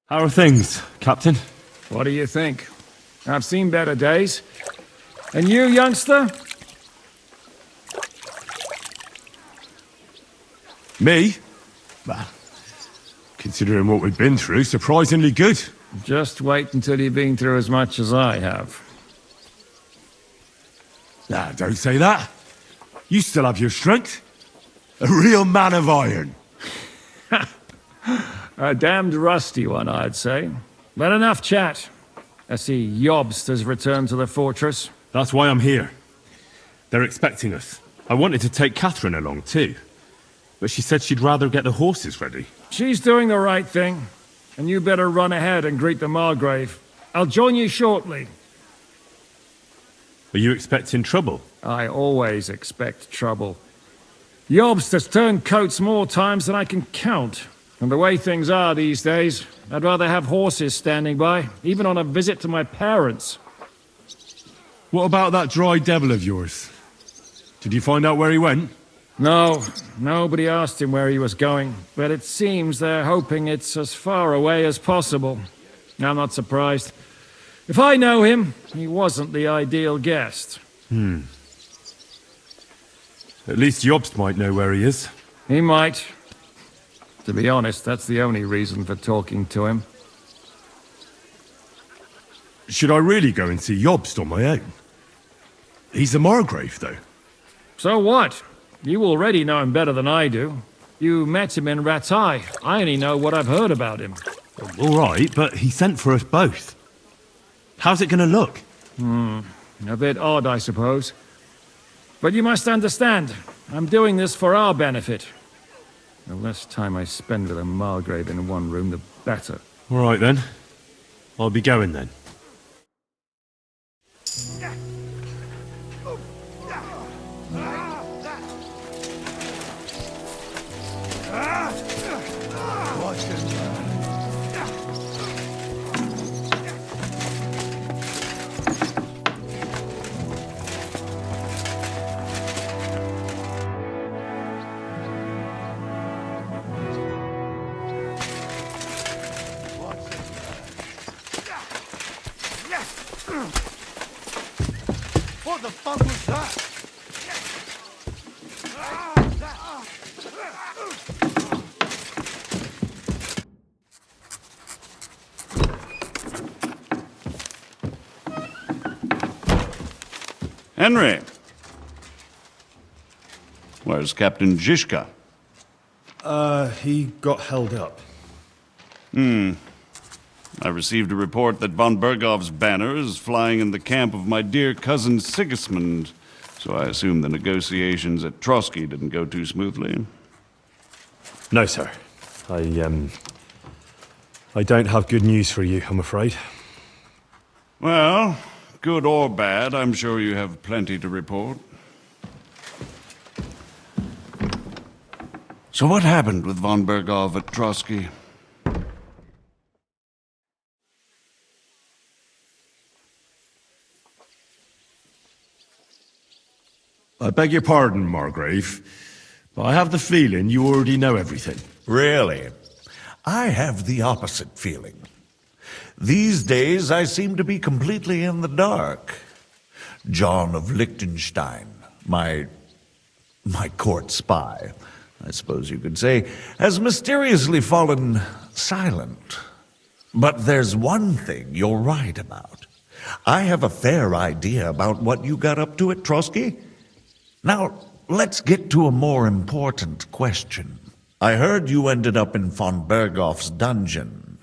How are things, Captain? What do you think? I've seen better days. And you, youngster? Me? Well, considering what we've been through, surprisingly good. Just wait until you've been through as much as I have. Nah, don't say that. You still have your strength. A real man of iron. A damned rusty one, I'd say. But enough chat. I see Jobst has returned to the fortress. That's why I'm here. They're expecting us. I wanted to take Catherine along too, but she said she'd rather get the horses ready. She's doing the right thing. And you better run ahead and greet the Margrave. I'll join you shortly. Are you expecting trouble? I always expect trouble. Jobst has turned coats more times than I can count. And the way things are these days, I'd rather have horses standing by, even on a visit to my parents. What about that dry devil of yours? Did you find out where he went? No, nobody asked him where he was going, but it seems they're hoping it's as far away as possible. I'm not surprised. If I know him, he wasn't the ideal guest. At least Jobst might know where he is. He might. To be honest, that's the only reason for talking to him. Should I really go and see Jobst on my own? He's a Margrave, though. So what? You already know him better than I do. You met him in Ratai. I only know what I've heard about him. All right, but he sent for us both. How's it gonna look? A bit odd, I suppose. But you must understand, I'm doing this for our benefit. The less time I spend with a Margrave in one room, the better. All right, then. I'll be going, then. What the fuck was that? Henry! Where's Captain Zizka? He got held up. I received a report that von Bergov's banner is flying in the camp of my dear cousin Sigismund, so I assume the negotiations at Trotsky didn't go too smoothly. No, sir. I don't have good news for you, I'm afraid. Well, good or bad, I'm sure you have plenty to report. So what happened with von Bergov at Trotsky? I beg your pardon, Margrave, but I have the feeling you already know everything. Really? I have the opposite feeling. These days, I seem to be completely in the dark. John of Liechtenstein, my court spy, I suppose you could say, has mysteriously fallen silent. But there's one thing you're right about. I have a fair idea about what you got up to at Trotsky. Now, let's get to a more important question. I heard you ended up in von Bergov's dungeon.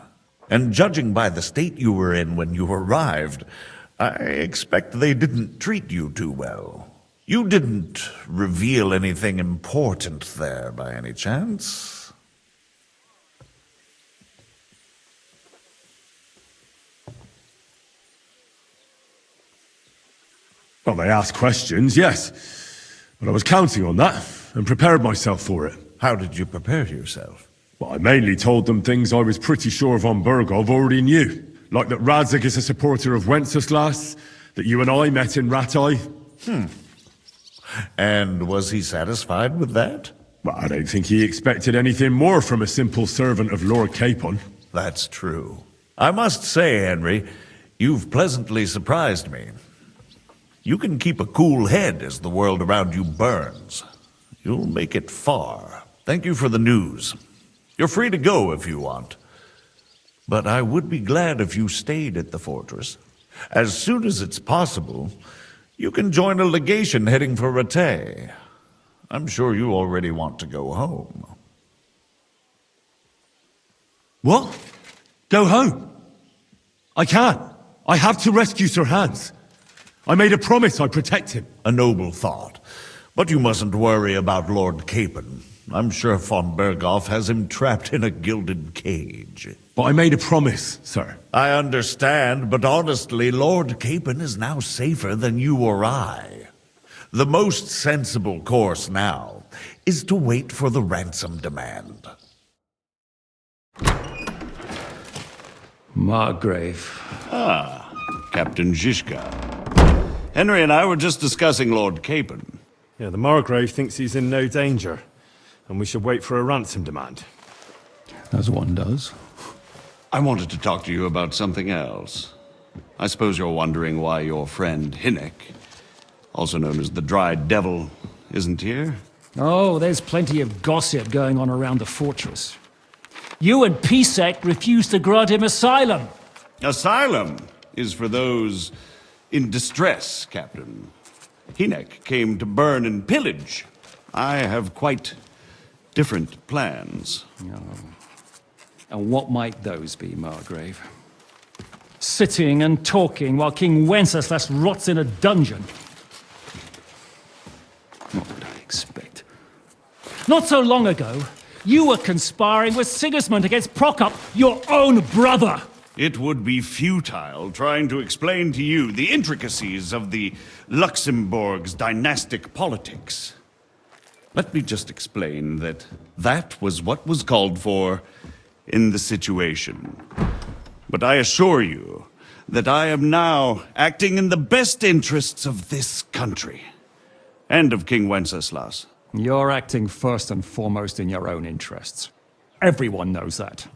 And judging by the state you were in when you arrived, I expect they didn't treat you too well. You didn't reveal anything important there by any chance? Well, they asked questions, yes. But I was counting on that, and prepared myself for it. How did you prepare yourself? Well, I mainly told them things I was pretty sure von Bergov already knew. Like that Radzig is a supporter of Wenceslas, that you and I met in Ratai. And was he satisfied with that? Well, I don't think he expected anything more from a simple servant of Lord Capon. That's true. I must say, Henry, you've pleasantly surprised me. You can keep a cool head as the world around you burns. You'll make it far. Thank you for the news. You're free to go if you want. But I would be glad if you stayed at the fortress. As soon as it's possible, you can join a legation heading for Rattay. I'm sure you already want to go home. What? Go home? I can't. I have to rescue Sir Hans. I made a promise I'd protect him. A noble thought. But you mustn't worry about Lord Capon. I'm sure von Berghoff has him trapped in a gilded cage. But I made a promise, sir. I understand, but honestly, Lord Capon is now safer than you or I. The most sensible course now is to wait for the ransom demand. Margrave. Captain Zizka. Henry and I were just discussing Lord Capon. Yeah, the Margrave thinks he's in no danger, and we should wait for a ransom demand. As one does. I wanted to talk to you about something else. I suppose you're wondering why your friend Hinnek, also known as the Dried Devil, isn't here? Oh, there's plenty of gossip going on around the fortress. You and P13 refused to grant him asylum. Asylum is for those in distress, Captain. Hinnek came to burn and pillage. I have quite different plans. And what might those be, Margrave? Sitting and talking while King Wenceslas rots in a dungeon. What would I expect? Not so long ago, you were conspiring with Sigismund against Prokop, your own brother. It would be futile trying to explain to you the intricacies of the Luxembourg's dynastic politics. Let me just explain that that was what was called for in the situation. But I assure you that I am now acting in the best interests of this country and of King Wenceslas. You're acting first and foremost in your own interests. Everyone knows that.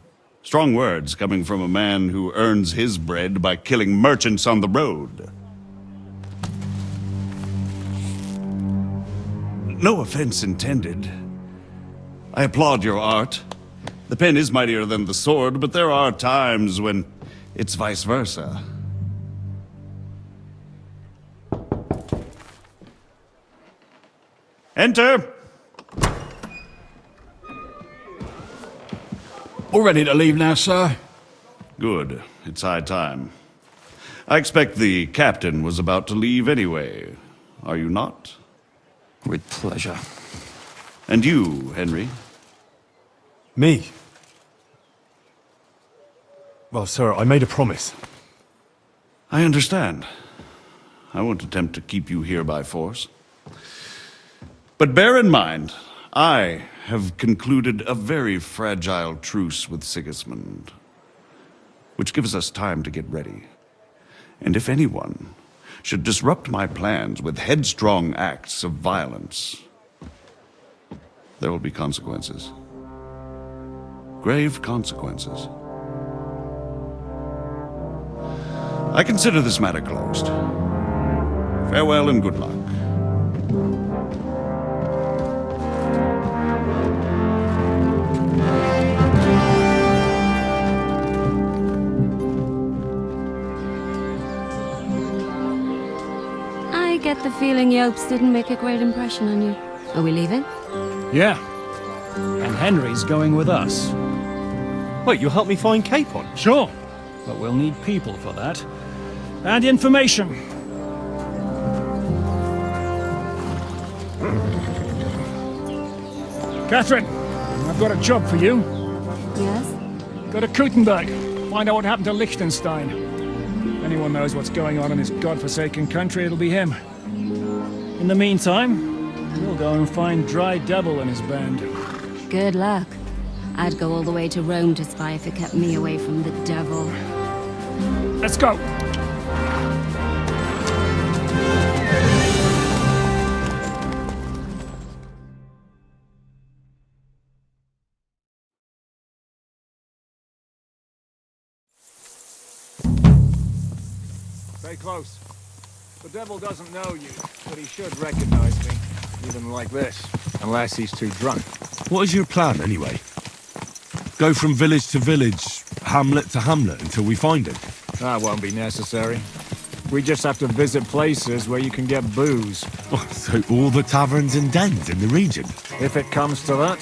Strong words coming from a man who earns his bread by killing merchants on the road. No offense intended. I applaud your art. The pen is mightier than the sword, but there are times when it's vice versa. Enter! All ready to leave now, sir? Good. It's high time. I expect the captain was about to leave anyway. Are you not? With pleasure. And you, Henry? Me? Well, sir, I made a promise. I understand. I won't attempt to keep you here by force. But bear in mind, I have concluded a very fragile truce with Sigismund, which gives us time to get ready. And if anyone should disrupt my plans with headstrong acts of violence, there will be consequences. Grave consequences. I consider this matter closed. Farewell and good luck. I get the feeling Yopes didn't make a great impression on you. Are we leaving? Yeah. And Henry's going with us. Wait, you'll help me find Capon? Sure. But we'll need people for that. And information. Catherine, I've got a job for you. Yes? Go to Kuttenberg. Find out what happened to Liechtenstein. If anyone knows what's going on in this godforsaken country, it'll be him. In the meantime, we'll go and find Dry Devil and his band. Good luck. I'd go all the way to Rome to spy if it kept me away from the devil. Let's go! Stay close. The devil doesn't know you, but he should recognize me, even like this, unless he's too drunk. What is your plan, anyway? Go from village to village, hamlet to hamlet, until we find him? That won't be necessary. We just have to visit places where you can get booze. Oh, so all the taverns and dens in the region? If it comes to that,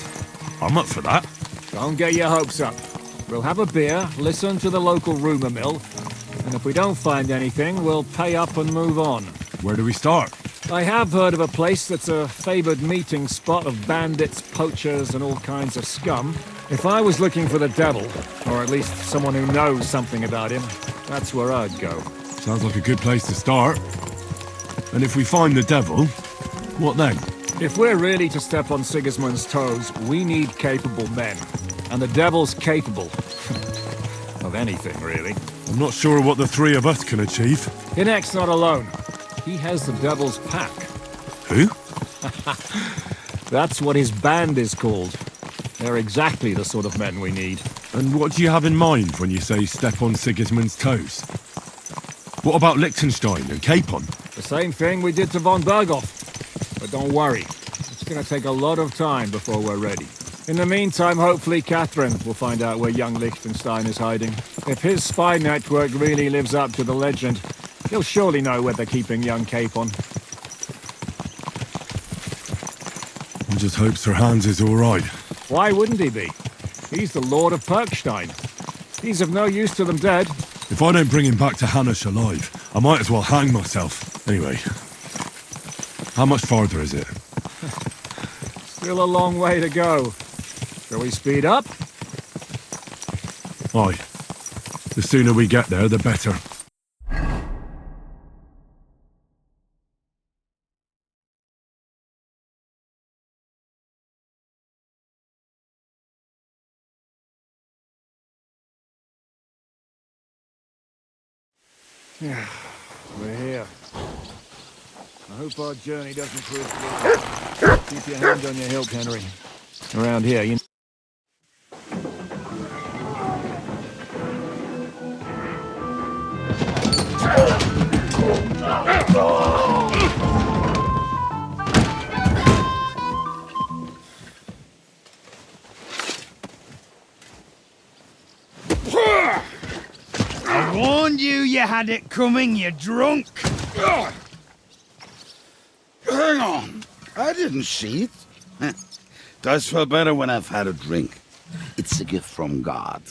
I'm up for that. don't get your hopes up. We'll have a beer, listen to the local rumor mill, and if we don't find anything, we'll pay up and move on. Where do we start? I have heard of a place that's a favored meeting spot of bandits, poachers, and all kinds of scum. If I was looking for the devil, or at least someone who knows something about him, that's where I'd go. Sounds like a good place to start. And if we find the devil, what then? If we're really to step on Sigismund's toes, we need capable men. And the devil's capable. Of anything, really. I'm not sure what the three of us can achieve. Hinek's not alone. He has the devil's pack. Who? That's what his band is called. They're exactly the sort of men we need. And what do you have in mind when you say step on Sigismund's toes? What about Liechtenstein and Capon? The same thing we did to von Berghoff. But don't worry. It's gonna take a lot of time before we're ready. In the meantime, hopefully Catherine will find out where young Liechtenstein is hiding. If his spy network really lives up to the legend, he'll surely know where they're keeping young Capon. I just hope Sir Hans is all right. Why wouldn't he be? He's the Lord of Perkstein. He's of no use to them dead. If I don't bring him back to Hanush alive, I might as well hang myself. Anyway, how much farther is it? Still a long way to go. Shall we speed up? Aye. The sooner we get there, the better. Yeah, we're here. I hope our journey doesn't prove to be... Keep your hand on your hilt, Henry. Around here, you... I warned you you had it coming, you drunk. Hang on. I didn't see it. Does feel better when I've had a drink. It's a gift from God.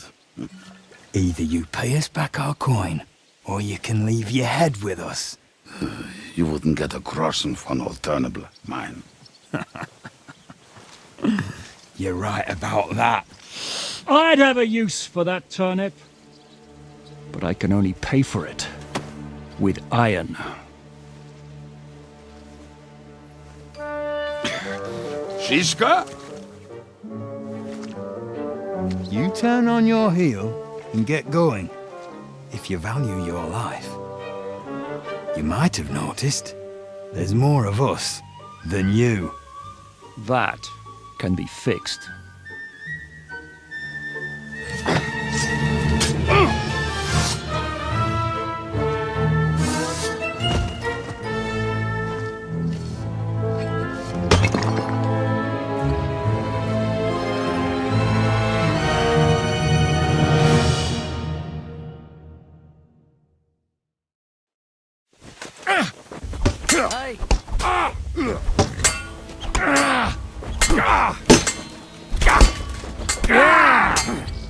Either you pay us back our coin, or you can leave your head with us. You wouldn't get a groschen for an alternative, mine. You're right about that. I'd have a use for that turnip. But I can only pay for it with iron. Zizka? You turn on your heel and get going. If you value your life. You might have noticed there's more of us than you. That can be fixed.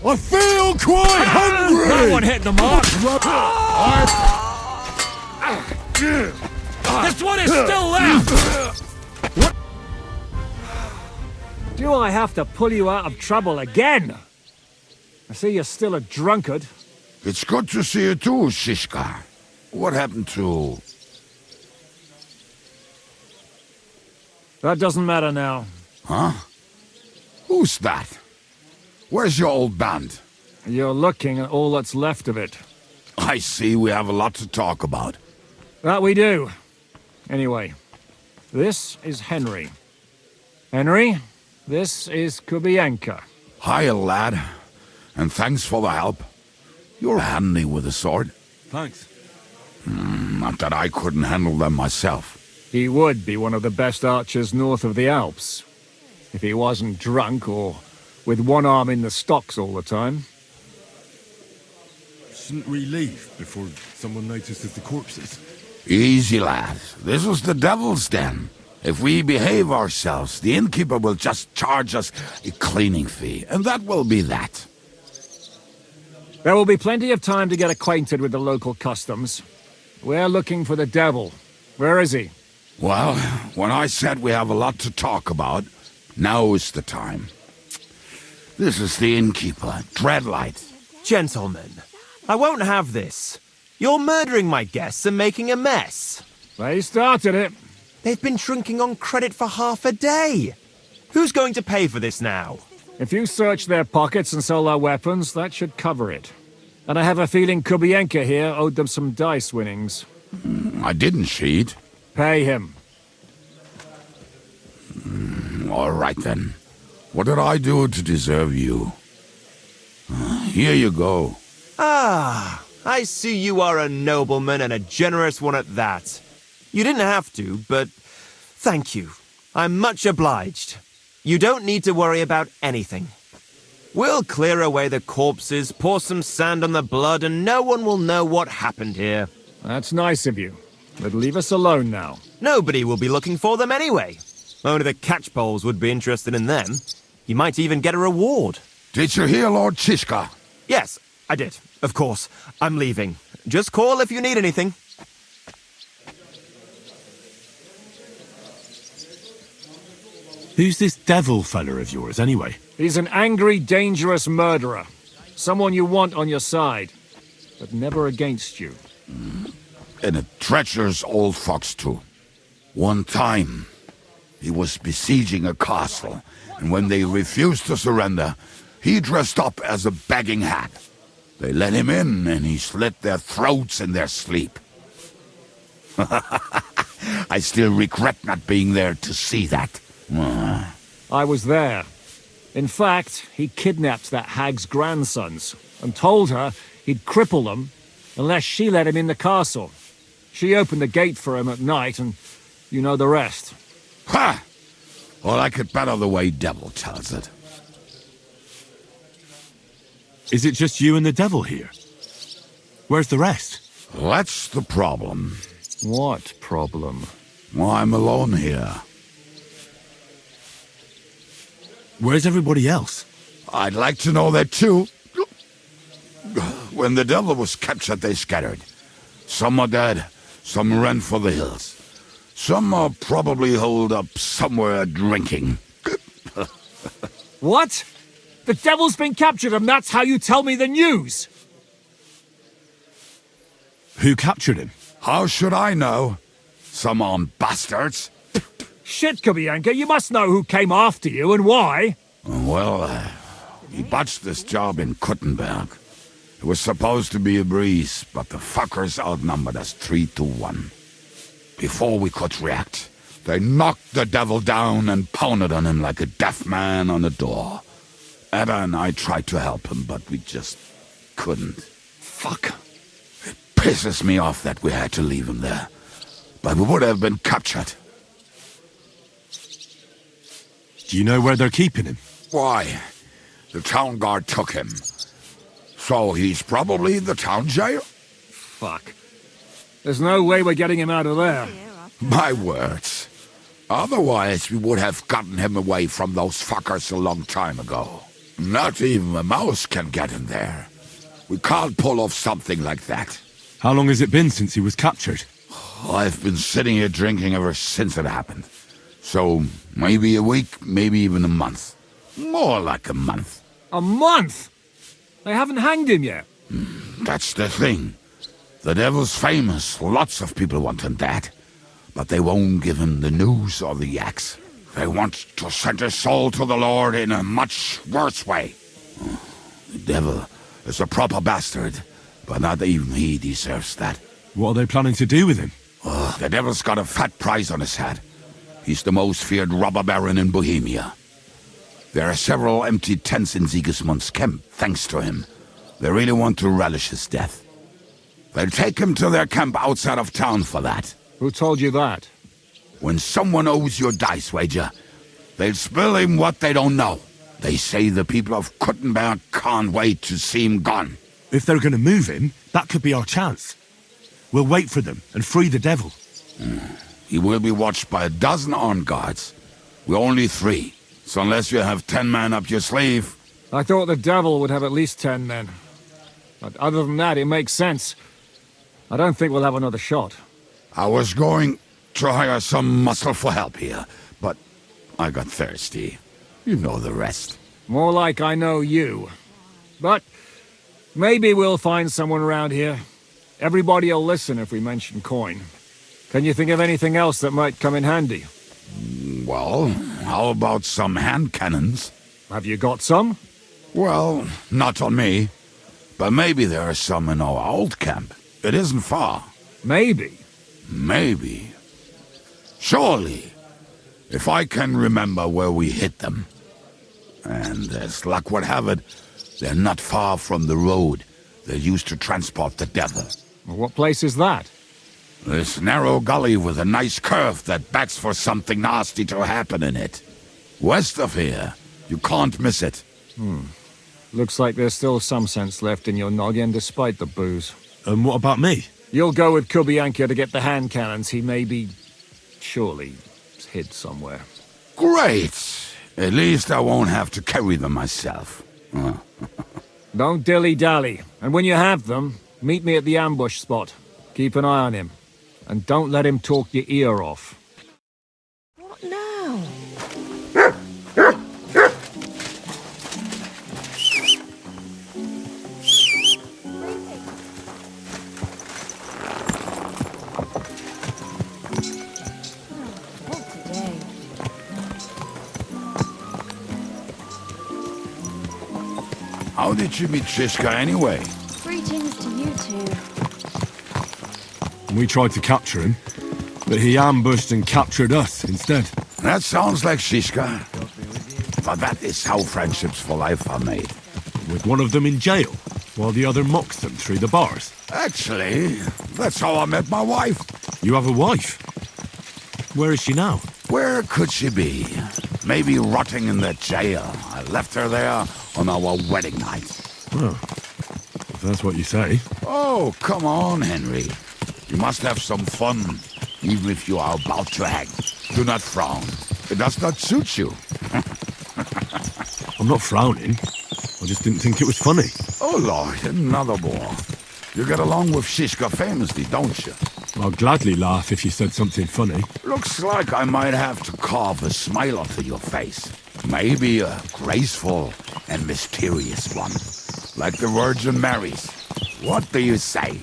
I feel quite hungry! That one hit the mark! This one is still left! What? Do I have to pull you out of trouble again? I see you're still a drunkard. It's good to see you too, Zizka. What happened to... That doesn't matter now. Huh? Who's that? Where's your old band? You're looking at all that's left of it. I see we have a lot to talk about. That we do. Anyway, this is Henry. Henry, this is Kubienka. Hiya, lad. And thanks for the help. You're handy with a sword. Thanks. Not that I couldn't handle them myself. He would be one of the best archers north of the Alps. If he wasn't drunk or with one arm in the stocks all the time. Shouldn't we leave before someone notices the corpses? Easy, lad. This was the devil's den. If we behave ourselves, the innkeeper will just charge us a cleaning fee, and that will be that. There will be plenty of time to get acquainted with the local customs. We're looking for the devil. Where is he? Well, when I said we have a lot to talk about, now is the time. This is the innkeeper, Dreadlight. Gentlemen, I won't have this. You're murdering my guests and making a mess. They started it. They've been drinking on credit for half a day. Who's going to pay for this now? If you search their pockets and sell their weapons, that should cover it. And I have a feeling Kubienka here owed them some dice winnings. I didn't cheat. Pay him. All right, then. What did I do to deserve you? Here you go. Ah, I see you are a nobleman and a generous one at that. You didn't have to, but thank you. I'm much obliged. You don't need to worry about anything. We'll clear away the corpses, pour some sand on the blood, and no one will know what happened here. That's nice of you. But leave us alone now. Nobody will be looking for them anyway. Only the catchpoles would be interested in them. You might even get a reward. Did you hear Lord Zizka? Yes, I did. Of course. I'm leaving. Just call if you need anything. Who's this devil fella of yours, anyway? He's an angry, dangerous murderer. Someone you want on your side, but never against you. And a treacherous old fox, too. One time, he was besieging a castle, and when they refused to surrender, he dressed up as a begging hag. They let him in, and he slit their throats in their sleep. I still regret not being there to see that. I was there. In fact, he kidnapped that hag's grandsons and told her he'd cripple them unless she let him in the castle. She opened the gate for him at night, and you know the rest. Ha! Well, I could better the way Devil tells it. Is it just you and the devil here? Where's the rest? That's the problem. What problem? Well, I'm alone here. Where's everybody else? I'd like to know that too. When the devil was captured, they scattered. Some are dead, some ran for the hills. Some are probably holed up somewhere drinking. What? The devil's been captured and that's how you tell me the news? Who captured him? How should I know? Some armed bastards. Shit, Kubienka, you must know who came after you and why. Well, he botched this job in Kuttenberg. It was supposed to be a breeze, but the fuckers outnumbered us 3-1. Before we could react, they knocked the devil down and pounded on him like a deaf man on a door. Ada and I tried to help him, but we just couldn't. Fuck. It pisses me off that we had to leave him there. But we would have been captured. Do you know where they're keeping him? Why? The town guard took him. So he's probably in the town jail? Fuck. There's no way we're getting him out of there. My words. Otherwise, we would have gotten him away from those fuckers a long time ago. Not even a mouse can get in there. We can't pull off something like that. How long has it been since he was captured? I've been sitting here drinking ever since it happened. So, maybe a week, maybe even a month. More like a month. A month? They haven't hanged him yet. That's the thing. The devil's famous. Lots of people want him dead. But they won't give him the news or the axe. They want to send his soul to the Lord in a much worse way. The devil is a proper bastard, but not even he deserves that. What are they planning to do with him? The devil's got a fat price on his head. He's the most feared robber baron in Bohemia. There are several empty tents in Sigismund's camp, thanks to him. They really want to relish his death. They'll take him to their camp outside of town for that. Who told you that? When someone owes you a dice wager, they'll spill him what they don't know. They say the people of Kuttenberg can't wait to see him gone. If they're gonna move him, that could be our chance. We'll wait for them and free the devil. He will be watched by a dozen armed guards. We're only 3, so unless you have 10 men up your sleeve... I thought the devil would have at least 10 men. But other than that, it makes sense. I don't think we'll have another shot. I was going to hire some muscle for help here, but I got thirsty. You know the rest. More like I know you. But maybe we'll find someone around here. Everybody'll listen if we mention coin. Can you think of anything else that might come in handy? Well, how about some hand cannons? Have you got some? Well, not on me. But maybe there are some in our old camp. It isn't far. Maybe. Maybe. Surely. If I can remember where we hit them. And as luck would have it, they're not far from the road they used to transport the devil. Well, what place is that? This narrow gully with a nice curve that backs for something nasty to happen in it. West of here. You can't miss it. Looks like there's still some sense left in your noggin despite the booze. And what about me? You'll go with Kubianka to get the hand cannons. He may be... surely hid somewhere. Great! At least I won't have to carry them myself. Don't dilly-dally. And when you have them, meet me at the ambush spot. Keep an eye on him. And don't let him talk your ear off. What now? How did you meet Zizka anyway? Greetings to you two. We tried to capture him, but he ambushed and captured us instead. That sounds like Zizka. But that is how friendships for life are made. With one of them in jail, while the other mocks them through the bars. Actually, that's how I met my wife. You have a wife? Where is she now? Where could she be? Maybe rotting in the jail. I left her there on our wedding night. Oh, if that's what you say. Oh, come on, Henry. You must have some fun, even if you are about to hang. Do not frown. It does not suit you. I'm not frowning. I just didn't think it was funny. Oh, Lord, another bore. You get along with Zizka famously, don't you? I'll gladly laugh if you said something funny. Looks like I might have to carve a smile onto your face. Maybe a graceful and mysterious one. Like the Virgin Mary's. What do you say?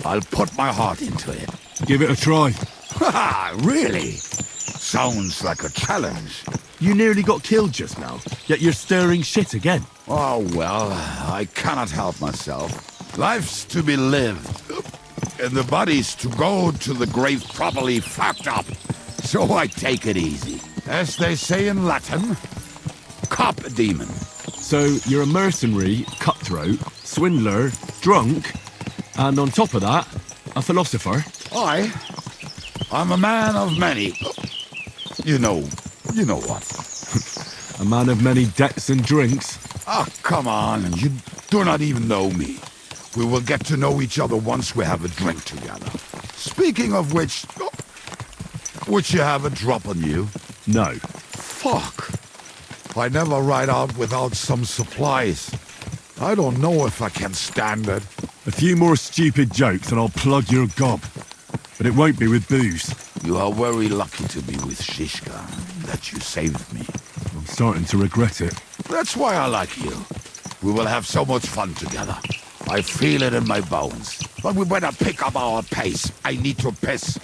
I'll put my heart into it. Give it a try. Ha! Really? Sounds like a challenge. You nearly got killed just now, yet you're stirring shit again. Oh, well, I cannot help myself. Life's to be lived. And the body's to go to the grave properly fucked up. So I take it easy. As they say in Latin, cop a demon. So you're a mercenary, cutthroat, swindler, drunk, and on top of that, a philosopher? I'm a man of many... You know what. A man of many debts and drinks? Oh, come on, you do not even know me. We will get to know each other once we have a drink together. Speaking of which... Would you have a drop on you? No. Fuck. I never ride out without some supplies. I don't know if I can stand it. A few more stupid jokes and I'll plug your gob. But it won't be with booze. You are very lucky to be with Zizka, that you saved me. I'm starting to regret it. That's why I like you. We will have so much fun together. I feel it in my bones. But we better pick up our pace. I need to piss.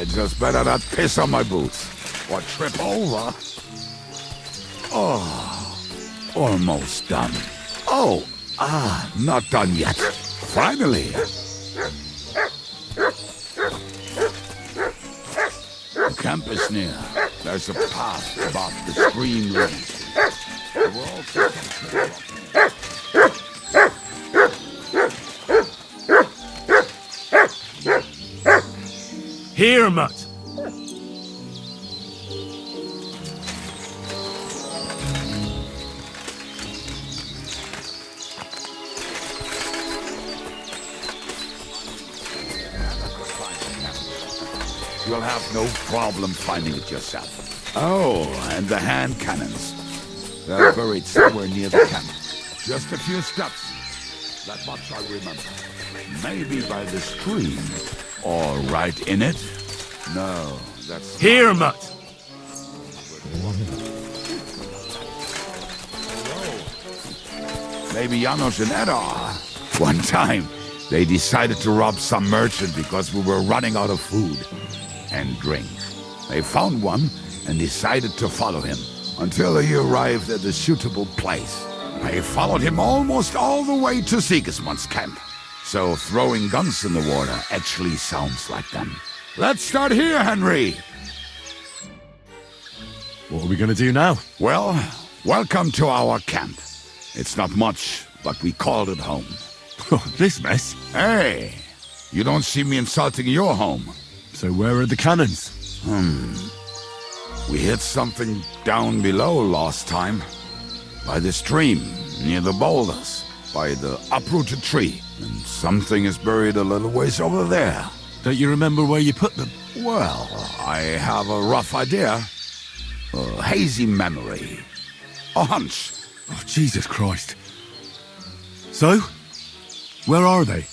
I just better not piss on my boots or trip over. Oh, almost done. Oh, not done yet. Finally. The camp is near. There's a path above the stream leads. There were also some... Here, Mutt. You'll have no problem finding it yourself. Oh, and the hand cannons. They're buried somewhere near the camp. Just a few steps. That much I remember. Maybe by the stream. Or right in it? No, that's... Here, Mutt. Maybe Janos and Ed are. One time, they decided to rob some merchant because we were running out of food and drink. They found one and decided to follow him until he arrived at a suitable place. They followed him almost all the way to Sigismund's camp. So throwing guns in the water actually sounds like them. Let's start here, Henry! What are we gonna do now? Well, welcome to our camp. It's not much, but we called it home. This mess? Hey, you don't see me insulting your home. So where are the cannons? We hit something down below last time. By the stream, near the boulders, by the uprooted tree. And something is buried a little ways over there. Don't you remember where you put them? Well, I have a rough idea. A hazy memory. A hunch. Oh, Jesus Christ. So? Where are they?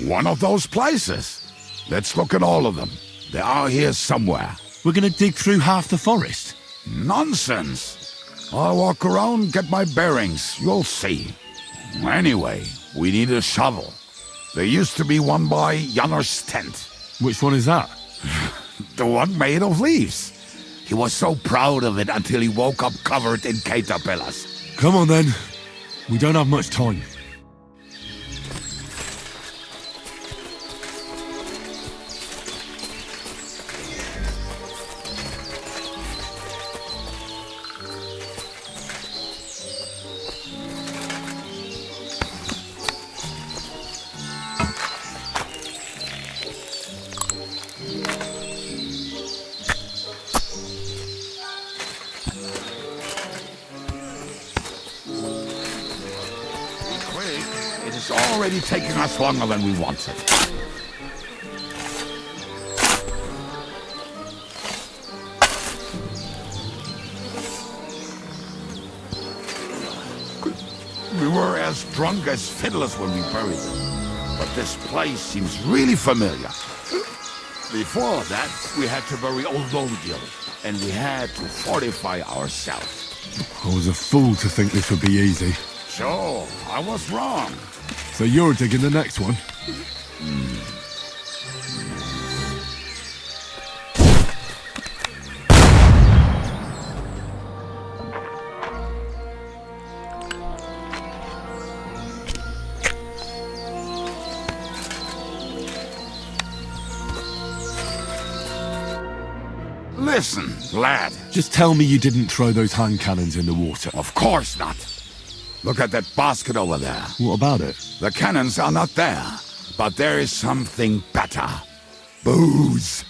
One of those places. Let's look at all of them. They are here somewhere. We're gonna dig through half the forest. Nonsense. I'll walk around, get my bearings. You'll see. Anyway, we need a shovel. There used to be one by Janner's tent. Which one is that? The one made of leaves. He was so proud of it until he woke up covered in caterpillars. Come on then. We don't have much time. It's already taking us longer than we wanted. We were as drunk as fiddlers when we buried them. But this place seems really familiar. Before that, we had to bury old Longil, and we had to fortify ourselves. I was a fool to think this would be easy. So, I was wrong. So you're digging the next one? Listen, lad. Just tell me you didn't throw those hand cannons in the water. Of course not. Look at that basket over there. What about it? The cannons are not there, but there is something better. Booze.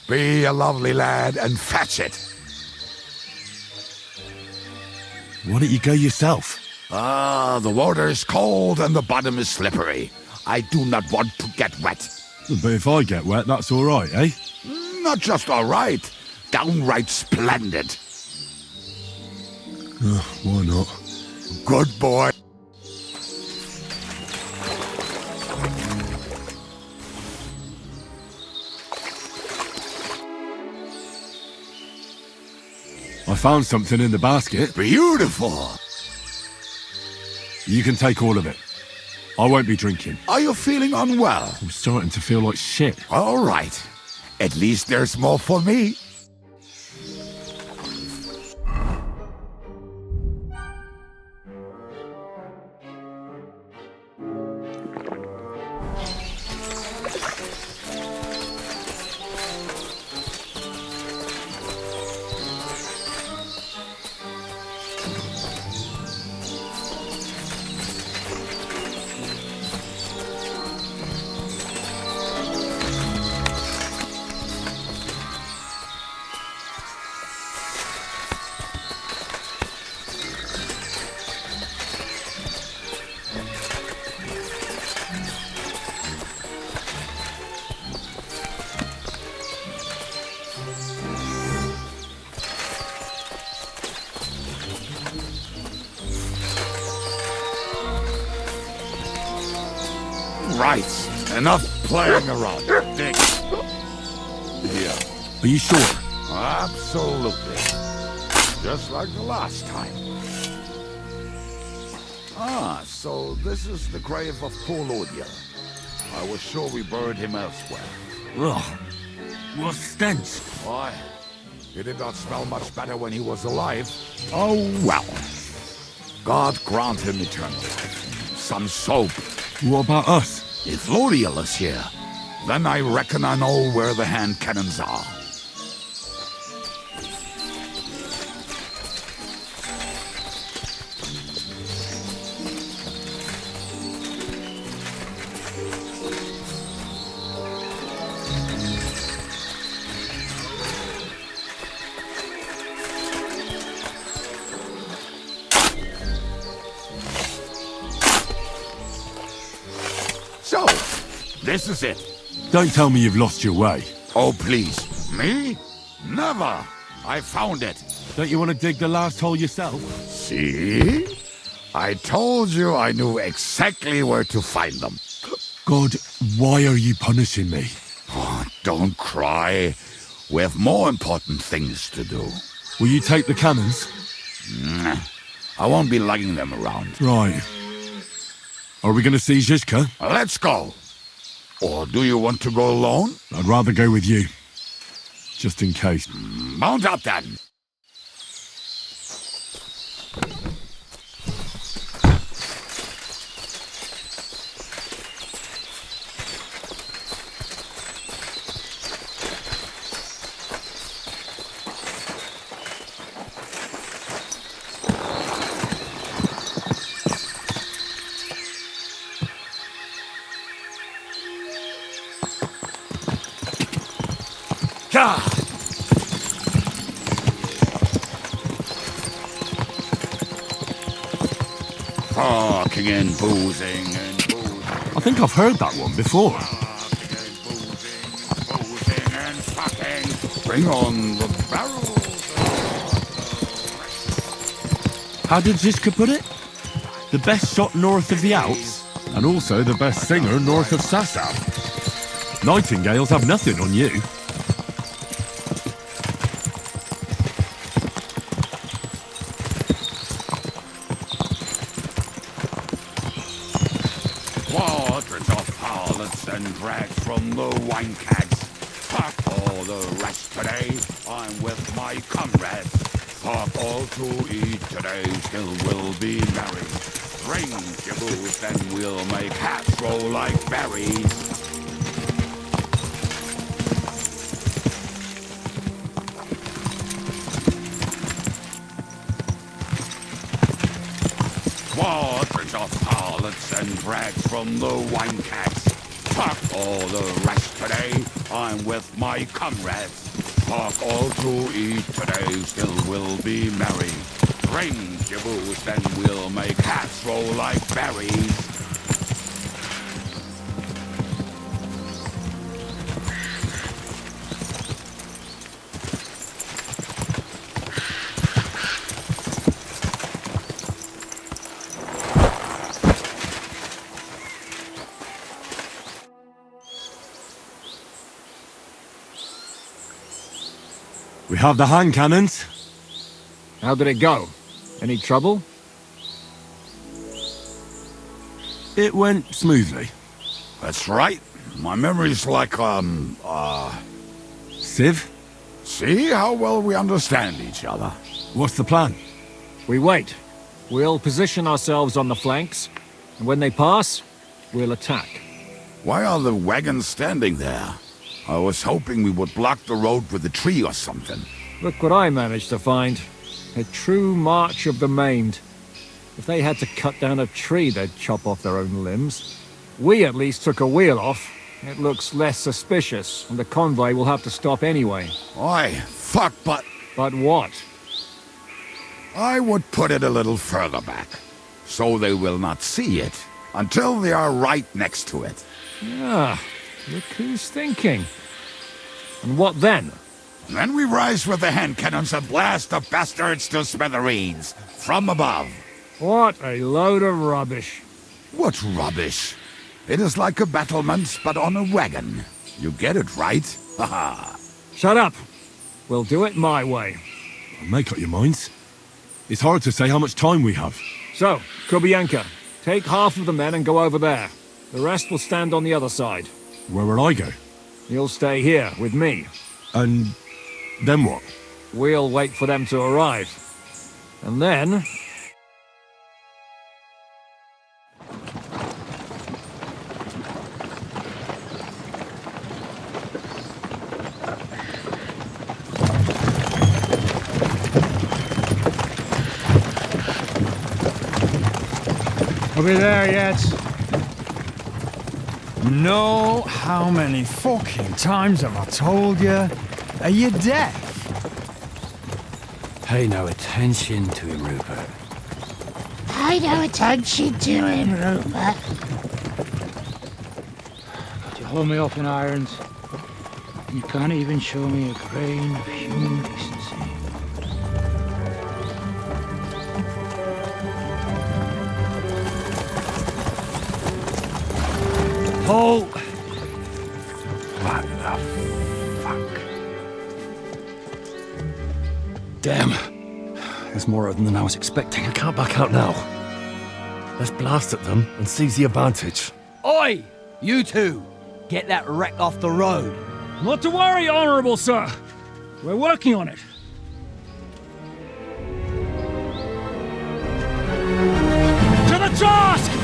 Be a lovely lad and fetch it. Why don't you go yourself? The water is cold and the bottom is slippery. I do not want to get wet. But if I get wet, that's all right, eh? Not just all right, downright splendid. Why not? Good boy. I found something in the basket. Beautiful. You can take all of it. I won't be drinking. Are you feeling unwell? I'm starting to feel like shit. All right. At least there's more for me. Right. Enough playing around. Dick. Here. Are you sure? Absolutely. Just like the last time. Ah, so this is the grave of poor Lodiel. I was sure we buried him elsewhere. Ugh. What stench. Why? He did not smell much better when he was alive. Oh, Well, God grant him eternal life. Some soap. what about us? If Lodiel is here, then I reckon I know where the hand cannons are. So, this is it. Don't tell me you've lost your way. Oh, please. Me? Never. I found it. Don't you want to dig the last hole yourself? See? I told you I knew exactly where to find them. God, why are you punishing me? Oh, don't cry. We have more important things to do. Will you take the cannons? I won't be lugging them around. Right. Are we going to see Zizka? Let's go. Or do you want to go alone? I'd rather go with you. Just in case. Mount up then. Fucking and boozing and boozing. I think I've heard that one before. Boozing and fucking. Bring on the barrels. How did Zizka put it? The best shot north of the Alps, and also the best singer north of Sasau. Nightingales have nothing on you. Quadrants of harlots and drags from the wine kegs. Fuck all the rest today. I'm with my comrades. Fuck all to eat today. Still we'll be merry. Bring your booze and we'll make hats roll like berries. Quadrants of harlots and drags from the wine kegs. Fuck all the rest today. I'm with my comrades. Fuck all to eat today. Still we'll be merry. Bring your booze and we'll make hats roll like berries. We have the hand cannons. How did it go? Any trouble? It went smoothly. That's right. My memory's like, Impressive. See how well we understand each other. What's the plan? We wait. We'll position ourselves on the flanks, and when they pass, we'll attack. Why are the wagons standing there? I was hoping we would block the road with a tree or something. Look what I managed to find. A true march of the maimed. If they had to cut down a tree, they'd chop off their own limbs. We at least took a wheel off. It looks less suspicious, and the convoy will have to stop anyway. Oi, fuck, but But what? I would put it a little further back, so they will not see it until they are right next to it. Ah, look who's thinking. And what then? Then we rise with the hand cannons and blast the bastards to smithereens from above. What a load of rubbish. What rubbish! It is like a battlement, but on a wagon. You get it right? Haha. Shut up. We'll do it my way. Make up your minds. It's hard to say how much time we have. So, Kubienka, take half of the men and go over there. The rest will stand on the other side. Where will I go? You'll stay here with me. And then what? We'll wait for them to arrive. And then... Are we there yet? No, how many fucking times have I told you? Are you deaf? Pay no attention to him, Rupert. Pay no attention to him, Rupert. You hold me up in irons. You can't even show me a grain of human decency. Oh! What the fuck? Damn. There's more of them than I was expecting. We can't back out now. Let's blast at them and seize the advantage. Oi! You two! Get that wreck off the road. Not to worry, Honorable Sir. We're working on it. To the task!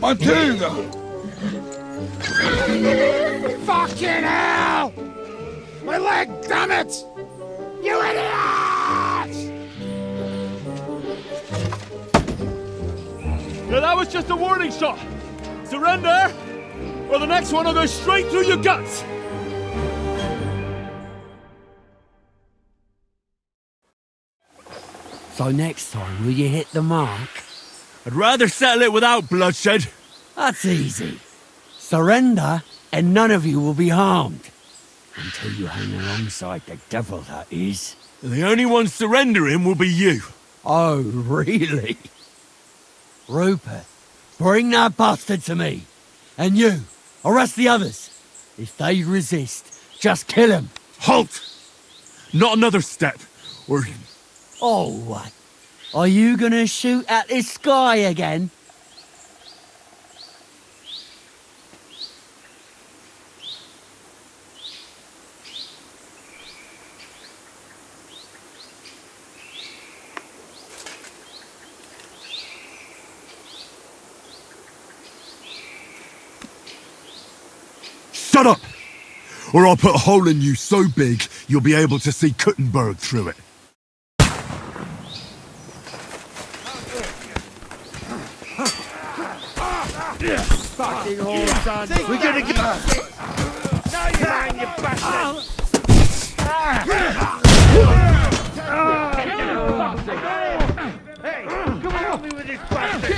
Matilda! Fucking hell! My leg, damn it! You idiots! Yeah, that was just a warning shot. Surrender, or the next one will go straight through your guts. So next time, will you hit the mark? I'd rather settle it without bloodshed. That's easy. Surrender, and none of you will be harmed. Until you hang alongside the devil, that is. The only one surrendering will be you. Oh, really? Rupert, bring that bastard to me. And you, arrest the others. If they resist, just kill them. Halt! Not another step, or... Oh, what? Are you gonna shoot at the sky again? Shut up! Or I'll put a hole in you so big, you'll be able to see Kuttenberg through it. Fucking horse, son. We're gonna get... No, you ain't, you bastard! Hey, come on, help me with this bastard!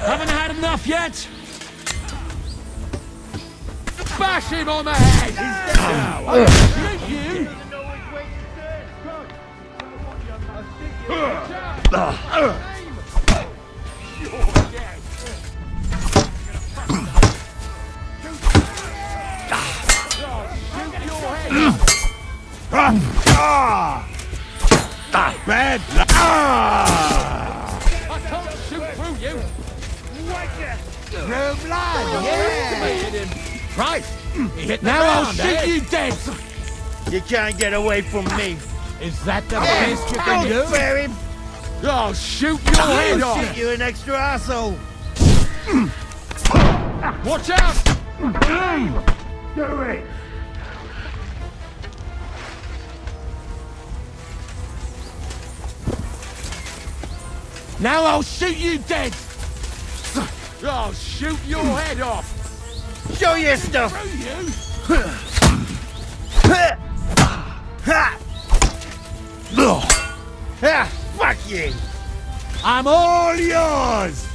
Haven't had enough yet? Bash him on the head! I'll shoot you! Bad luck. I can't shoot through you. Room line, yeah. Right. He hit the Now I'll ground, shoot you dead. You can't get away from me. Is that the Best you can do? Spare him. I'll shoot your head I'll off. shoot you an extra asshole. Watch out! Do it. Now I'll shoot you dead. I'll shoot your head off. Show your stuff. Through you. Ah, fuck you. I'm all yours.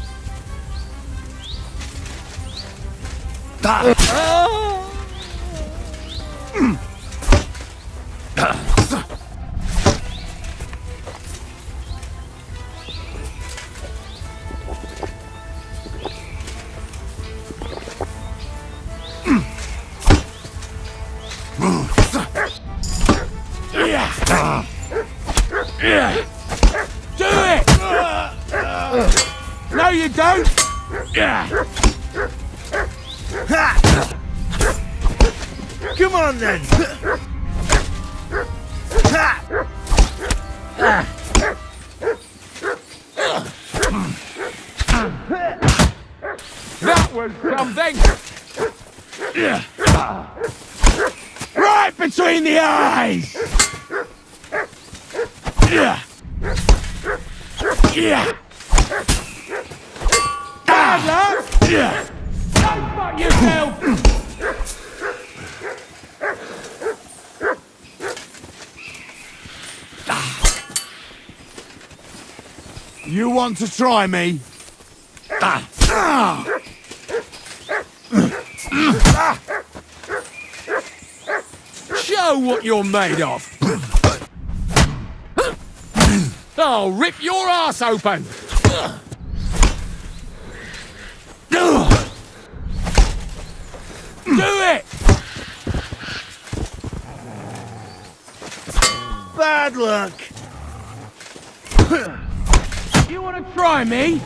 Do it! No, you don't! Come on then. That was something! Right between the eyes! Bad luck! Don't fuck yourself! You want to try me? Show what you're made of! I'll rip your ass open! Do it! Bad luck. You want to try me?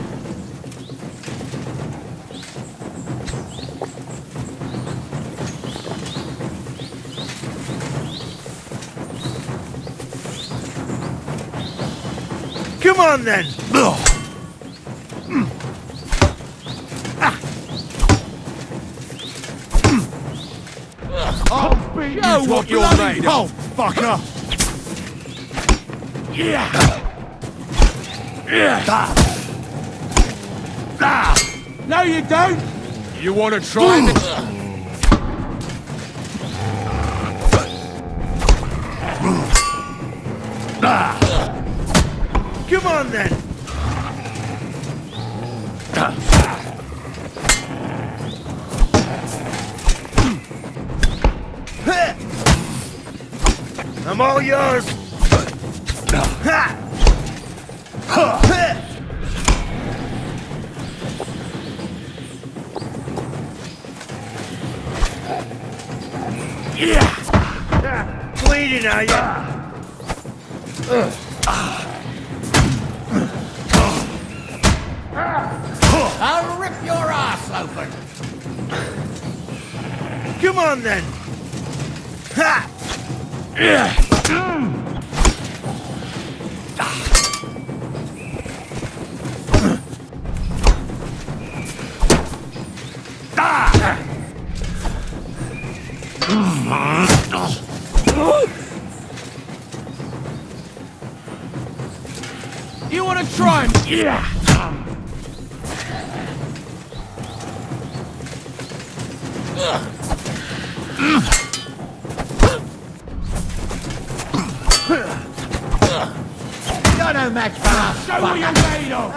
Come on then. I'll beat Show you to what a you're bloody made pulp, of. fucker! No, you don't! You want to try me? Come on then. I'm all yours. Bleeding, are you? I'll rip your ass open! Come on then. Ha! You want to try me? Yeah! You're no match for us. Show what you're made of!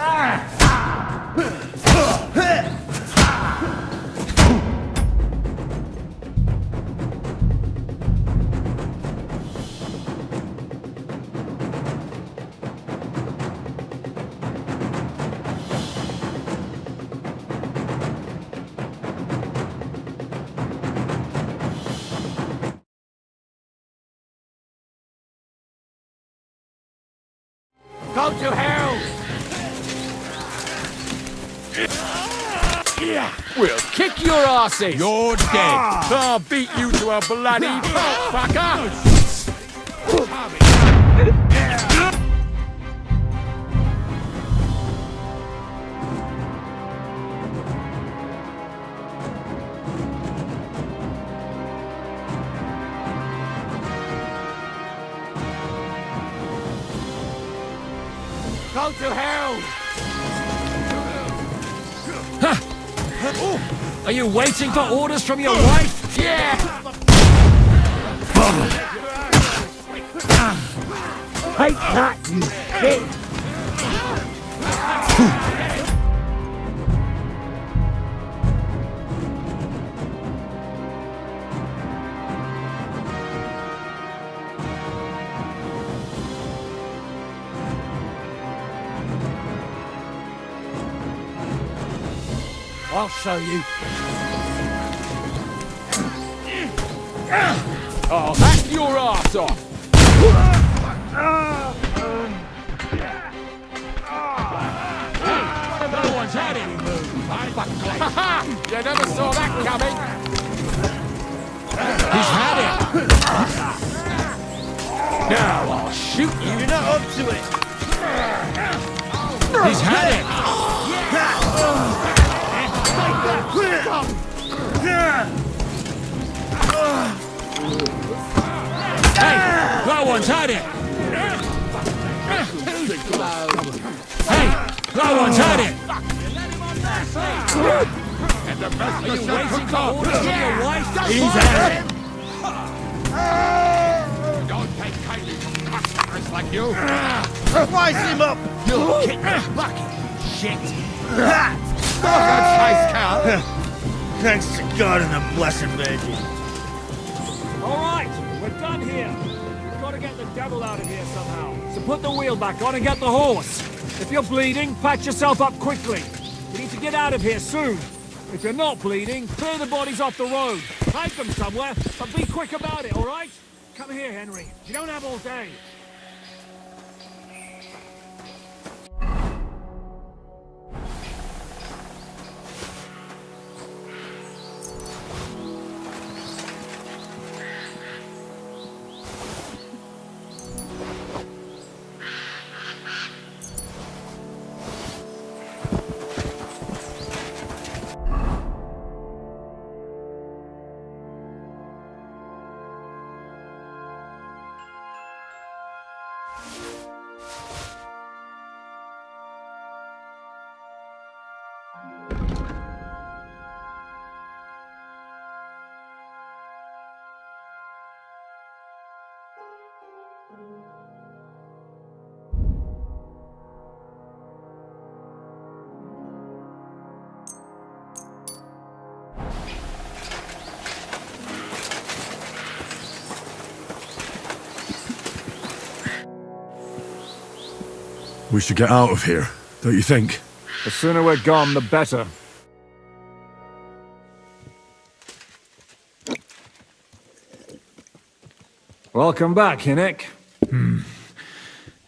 Go to hell! We'll kick your asses! You're dead. I'll beat you to a bloody pulp, fucker! Go to hell! Are you waiting for orders from your wife? Yeah! Take that, you bitch! I'll show you. I'll hack your ass off! No one's had any move. You never saw that coming. He's had it. Now I'll shoot you. You're not up to it! He's had it. Hey, no one's had it. Hey, no one's had it. And the best Are you waiting for orders from your wife? He's had it. Don't take kindly to customers like you. Wise him up! You'll kick the bucket, shit. That's nice, Cal. Thanks to God and the Blessed Virgin. All right, we're done here. We've got to get the devil out of here somehow. So put the wheel back on and get the horse. If you're bleeding, patch yourself up quickly. We need to get out of here soon. If you're not bleeding, clear the bodies off the road. Hide them somewhere, but be quick about it, all right? Come here, Henry. You don't have all day. We should get out of here, don't you think? The sooner we're gone, the better. Welcome back, Hinnick. If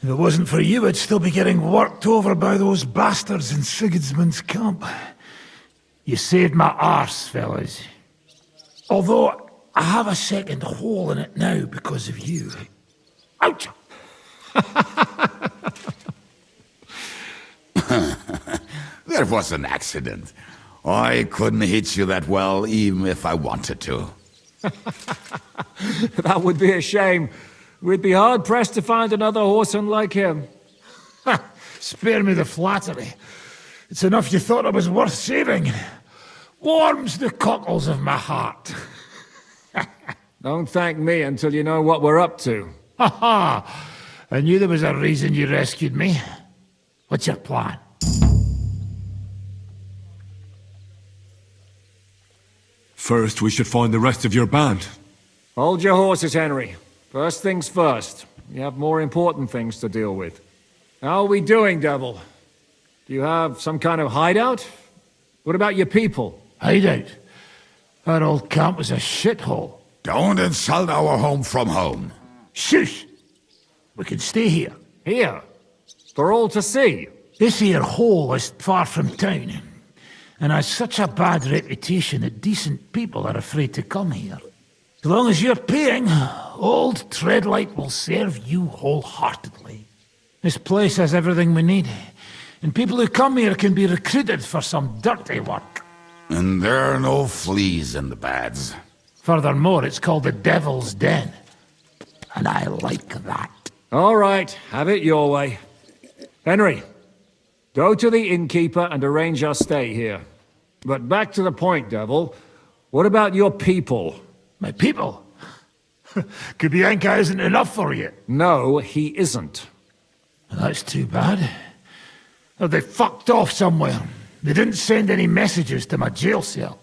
it wasn't for you, I'd still be getting worked over by those bastards in Sigismund's camp. You saved my arse, fellas. Although, I have a second hole in it now because of you. Ouch! That was an accident. I couldn't hit you that well, even if I wanted to. That would be a shame. We'd be hard-pressed to find another horseman like him. Spare me the flattery. It's enough you thought I was worth saving. Warms the cockles of my heart. Don't thank me until you know what we're up to. Ha ha! I knew there was a reason you rescued me. What's your plan? First, we should find the rest of your band. Hold your horses, Henry. First things first. You have more important things to deal with. How are we doing, Devil? Do you have some kind of hideout? What about your people? Hideout? That old camp was a shithole. Don't insult our home from home. Shush! We can stay here. Here? For all to see. This here hole is far from town, and has such a bad reputation that decent people are afraid to come here. As long as you're paying, old Treadlight will serve you wholeheartedly. This place has everything we need, and people who come here can be recruited for some dirty work. And there are no fleas in the beds. Furthermore, it's called the Devil's Den, and I like that. All right, have it your way. Henry, go to the innkeeper and arrange our stay here. But back to the point, Devil. What about your people? My people? Kubienka isn't enough for you. No, he isn't. That's too bad. Oh, they fucked off somewhere. They didn't send any messages to my jail cell.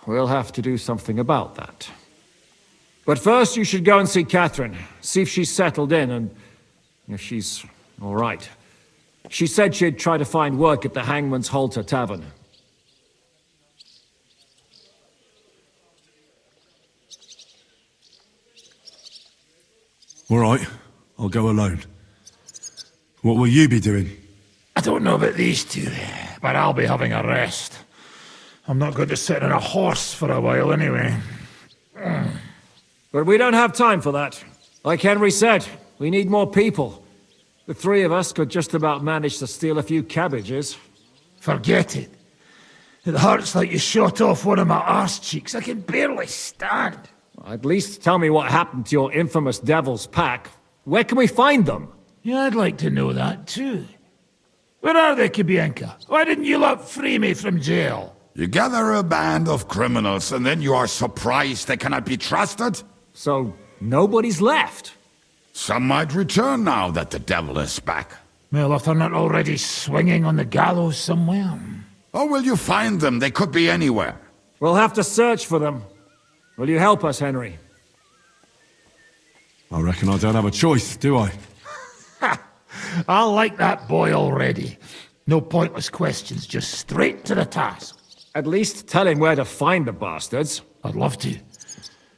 We'll have to do something about that. But first you should go and see Catherine. See if she's settled in and if she's all right. She said she'd try to find work at the Hangman's Halter Tavern. All right, I'll go alone. What will you be doing? I don't know about these two, but I'll be having a rest. I'm not going to sit on a horse for a while anyway. But we don't have time for that. Like Henry said, we need more people. The three of us could just about manage to steal a few cabbages. Forget it. It hurts like you shot off one of my arse cheeks. I can barely stand. At least tell me what happened to your infamous Devil's Pack. Where can we find them? Yeah, I'd like to know that too. Where are they, Kubienka? Why didn't you lot free me from jail? You gather a band of criminals and then you are surprised they cannot be trusted? So, nobody's left? Some might return now that the devil is back. Well, if they're not already swinging on the gallows somewhere. Or will you find them? They could be anywhere. We'll have to search for them. Will you help us, Henry? I reckon I don't have a choice, do I? I like that boy already. No pointless questions, just straight to the task. At least tell him where to find the bastards. I'd love to.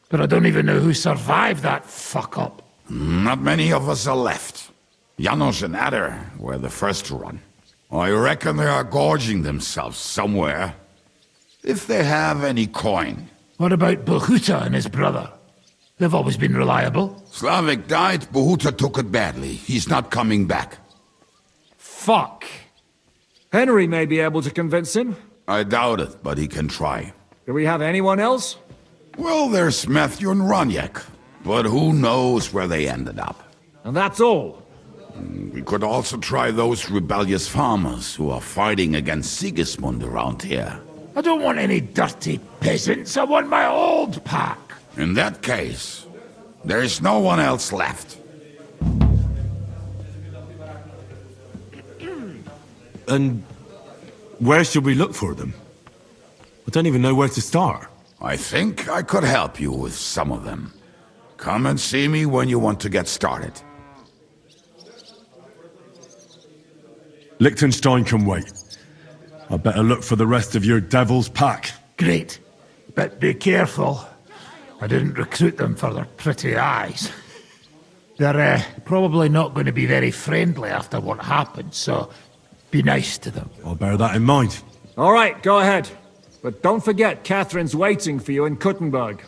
But I don't even know who survived that fuck-up. Not many of us are left. Janos and Adder were the first to run. I reckon they are gorging themselves somewhere. If they have any coin. What about Bohuta and his brother? They've always been reliable. Slavik died, Bohuta took it badly. He's not coming back. Fuck. Henry may be able to convince him. I doubt it, but he can try. Do we have anyone else? Well, there's Matthew and Roniak, but who knows where they ended up. And that's all. We could also try those rebellious farmers who are fighting against Sigismund around here. I don't want any dirty peasants. I want my old pack. In that case, there is no one else left. And where should we look for them? I don't even know where to start. I think I could help you with some of them. Come and see me when you want to get started. Liechtenstein can wait. I better look for the rest of your Devil's Pack. Great. But be careful. I didn't recruit them for their pretty eyes. They're probably not going to be very friendly after what happened, so be nice to them. I'll bear that in mind. All right, go ahead. But don't forget, Catherine's waiting for you in Kuttenberg.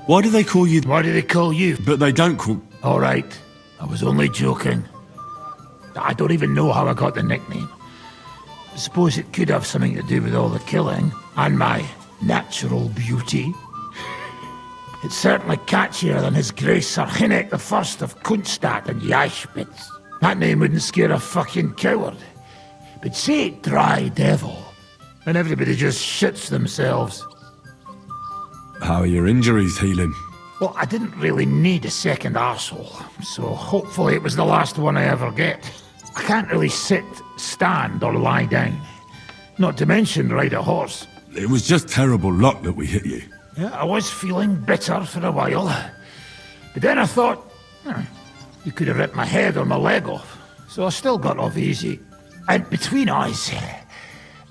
Why do they call you... Why do they call you? But they don't call... All right. I was only joking. I don't even know how I got the nickname. I suppose it could have something to do with all the killing and my natural beauty. It's certainly catchier than His Grace Sir Hinnek the First of Kunstadt and Yashpitz. That name wouldn't scare a fucking coward. But say Dry Devil, and everybody just shits themselves. How are your injuries healing? Well, I didn't really need a second arsehole, so hopefully it was the last one I ever get. I can't really sit, stand, or lie down. Not to mention ride a horse. It was just terrible luck that we hit you. Yeah, I was feeling bitter for a while. But then I thought, you could have ripped my head or my leg off. So I still got off easy. And between us,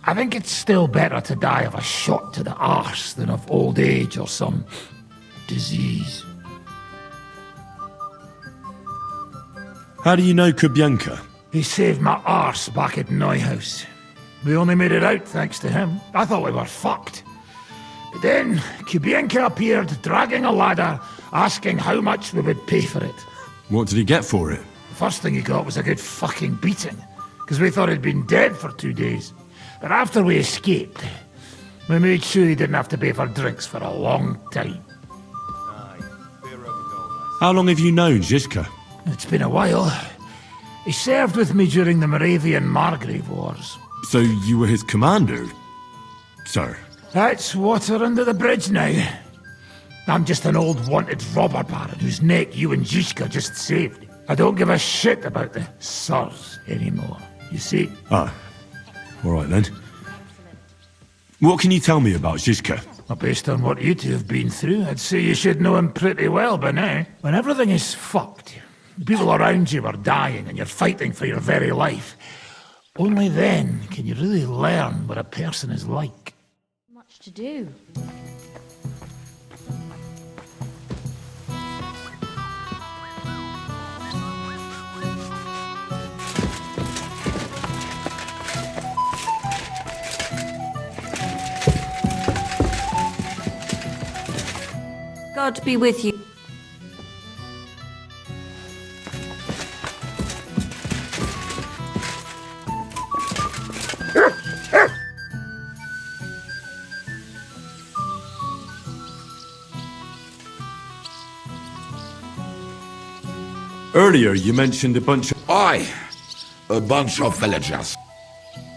I think it's still better to die of a shot to the arse than of old age or some disease. How do you know Kubienka? He saved my arse back at Neuhaus. We only made it out thanks to him. I thought we were fucked. But then Kubienka appeared, dragging a ladder, asking how much we would pay for it. What did he get for it? The first thing he got was a good fucking beating, because we thought he'd been dead for 2 days. But after we escaped, we made sure he didn't have to pay for drinks for a long time. How long have you known Zizka? It's been a while. He served with me during the Moravian-Margrave Wars. So you were his commander, sir? That's water under the bridge now. I'm just an old wanted robber baron whose neck you and Zizka just saved. I don't give a shit about the sirs anymore, you see? Ah, all right then. What can you tell me about Zizka? Well, based on what you two have been through, I'd say you should know him pretty well by now. When everything is fucked, the people around you are dying and you're fighting for your very life, only then can you really learn what a person is like. Much to do. God be with you. Earlier you mentioned a bunch of... Aye, a bunch of villagers.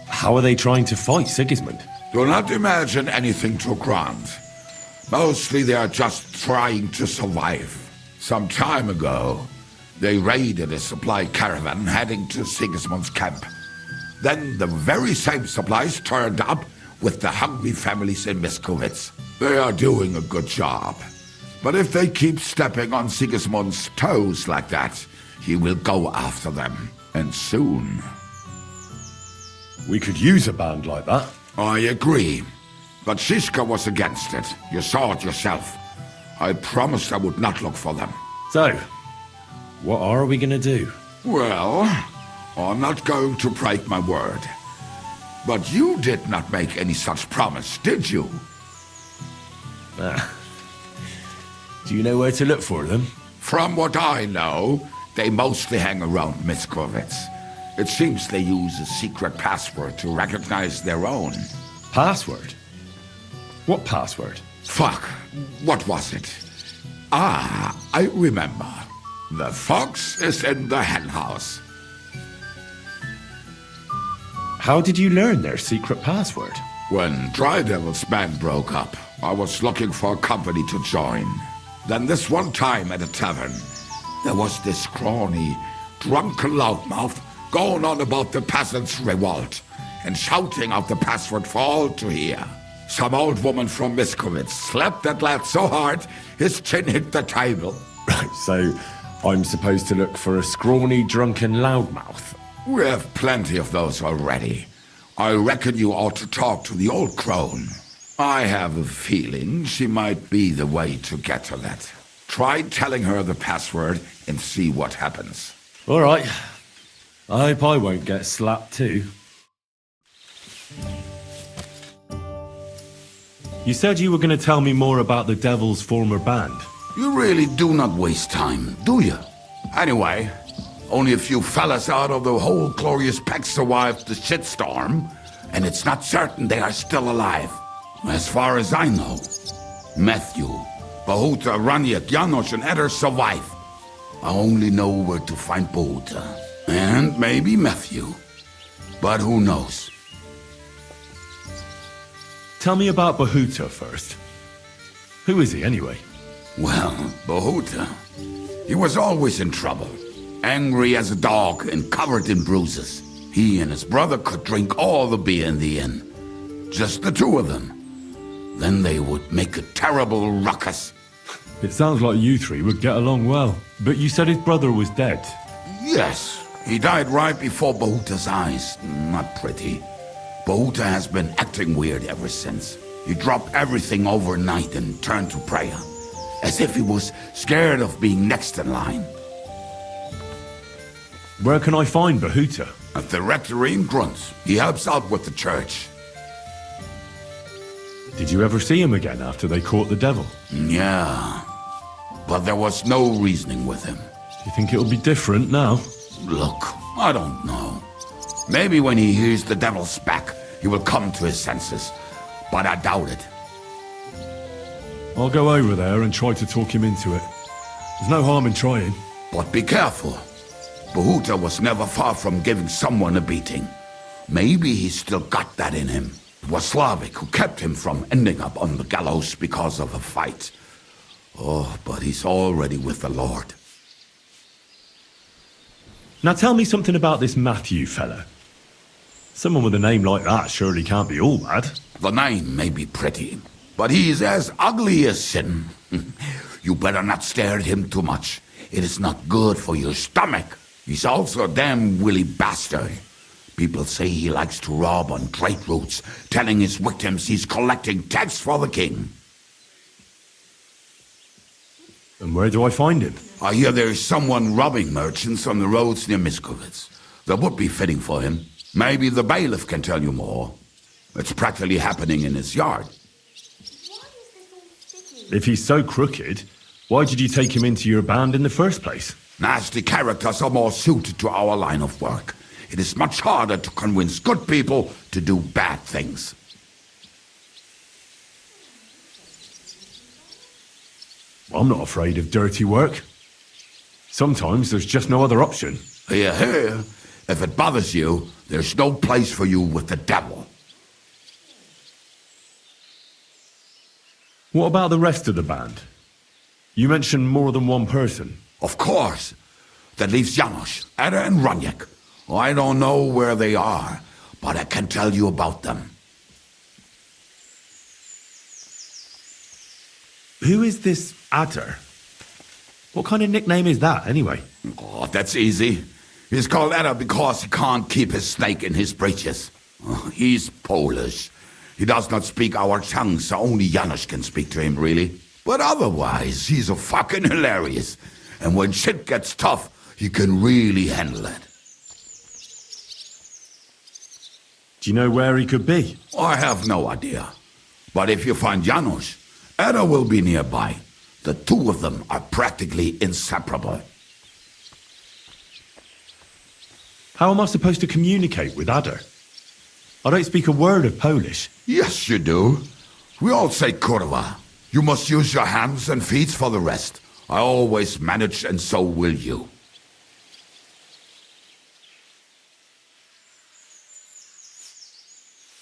How are they trying to fight Sigismund? Do not imagine anything too grand. Mostly they are just trying to survive. Some time ago, they raided a supply caravan heading to Sigismund's camp. Then the very same supplies turned up with the hungry families in Miskovitz. They are doing a good job. But if they keep stepping on Sigismund's toes like that, he will go after them. And soon. We could use a band like that. I agree. But Zizka was against it. You saw it yourself. I promised I would not look for them. So, what are we gonna do? Well, I'm not going to break my word. But you did not make any such promise, did you? Do you know where to look for them? From what I know, they mostly hang around Miskovitz. It seems they use a secret password to recognize their own. Password? What password? Fuck. What was it? Ah, I remember. The fox is in the henhouse. How did you learn their secret password? When Dry Devil's band broke up, I was looking for a company to join. Then this one time at a tavern, there was this scrawny, drunken loudmouth going on about the peasants' revolt and shouting out the password for all to hear. Some old woman from Miskovitz slapped that lad so hard, his chin hit the table. Right, so I'm supposed to look for a scrawny, drunken loudmouth. We have plenty of those already. I reckon you ought to talk to the old crone. I have a feeling she might be the way to get to that. Try telling her the password and see what happens. All right. I hope I won't get slapped too. You said you were going to tell me more about the Devil's former band. You really do not waste time, do you? Anyway, only a few fellas out of the whole glorious pack survived the shitstorm, and it's not certain they are still alive. As far as I know, Matthew, Bahuta, Raniak, Janosch, and Eder survive. I only know where to find Bahuta. And maybe Matthew. But who knows? Tell me about Bahuta first. Who is he anyway? Well, Bahuta, he was always in trouble. Angry as a dog and covered in bruises. He and his brother could drink all the beer in the inn. Just the two of them. Then they would make a terrible ruckus. It sounds like you three would get along well. But you said his brother was dead. Yes, he died right before Bahuta's eyes. Not pretty. Bahuta has been acting weird ever since. He dropped everything overnight and turned to prayer, as if he was scared of being next in line. Where can I find Bahuta? At the rectory in Grunts. He helps out with the church. Did you ever see him again after they caught the devil? Yeah, but there was no reasoning with him. Do you think it'll be different now? Look, I don't know. Maybe when he hears the devil's back, he will come to his senses, but I doubt it. I'll go over there and try to talk him into it. There's no harm in trying. But be careful. Bahuta was never far from giving someone a beating. Maybe he's still got that in him. It was Slavic who kept him from ending up on the gallows because of a fight. Oh, but he's already with the Lord. Now tell me something about this Matthew fella. Someone with a name like that surely can't be all bad. The name may be pretty, but he's as ugly as sin. You better not stare at him too much. It is not good for your stomach. He's also a damn willy bastard. People say he likes to rob on trade routes, telling his victims he's collecting tax for the king. And where do I find him? I hear there's someone robbing merchants on the roads near Miskovitz. That would be fitting for him. Maybe the bailiff can tell you more. It's practically happening in his yard. If he's so crooked, why did you take him into your band in the first place? Nasty characters are more suited to our line of work. It is much harder to convince good people to do bad things. I'm not afraid of dirty work. Sometimes there's just no other option. Hear, hear. If it bothers you, there's no place for you with the devil. What about the rest of the band? You mentioned more than one person. Of course. That leaves Janos, Ada and Raniek. I don't know where they are, but I can tell you about them. Who is this Adder? What kind of nickname is that, anyway? Oh, that's easy. He's called Ada because he can't keep his snake in his breeches. He's Polish. He does not speak our tongue, so only Janos can speak to him, really. But otherwise, he's a fucking hilarious. And when shit gets tough, he can really handle it. Do you know where he could be? I have no idea. But if you find Janos, Ada will be nearby. The two of them are practically inseparable. How am I supposed to communicate with Adder? I don't speak a word of Polish. Yes, you do. We all say kurwa. You must use your hands and feet for the rest. I always manage, and so will you.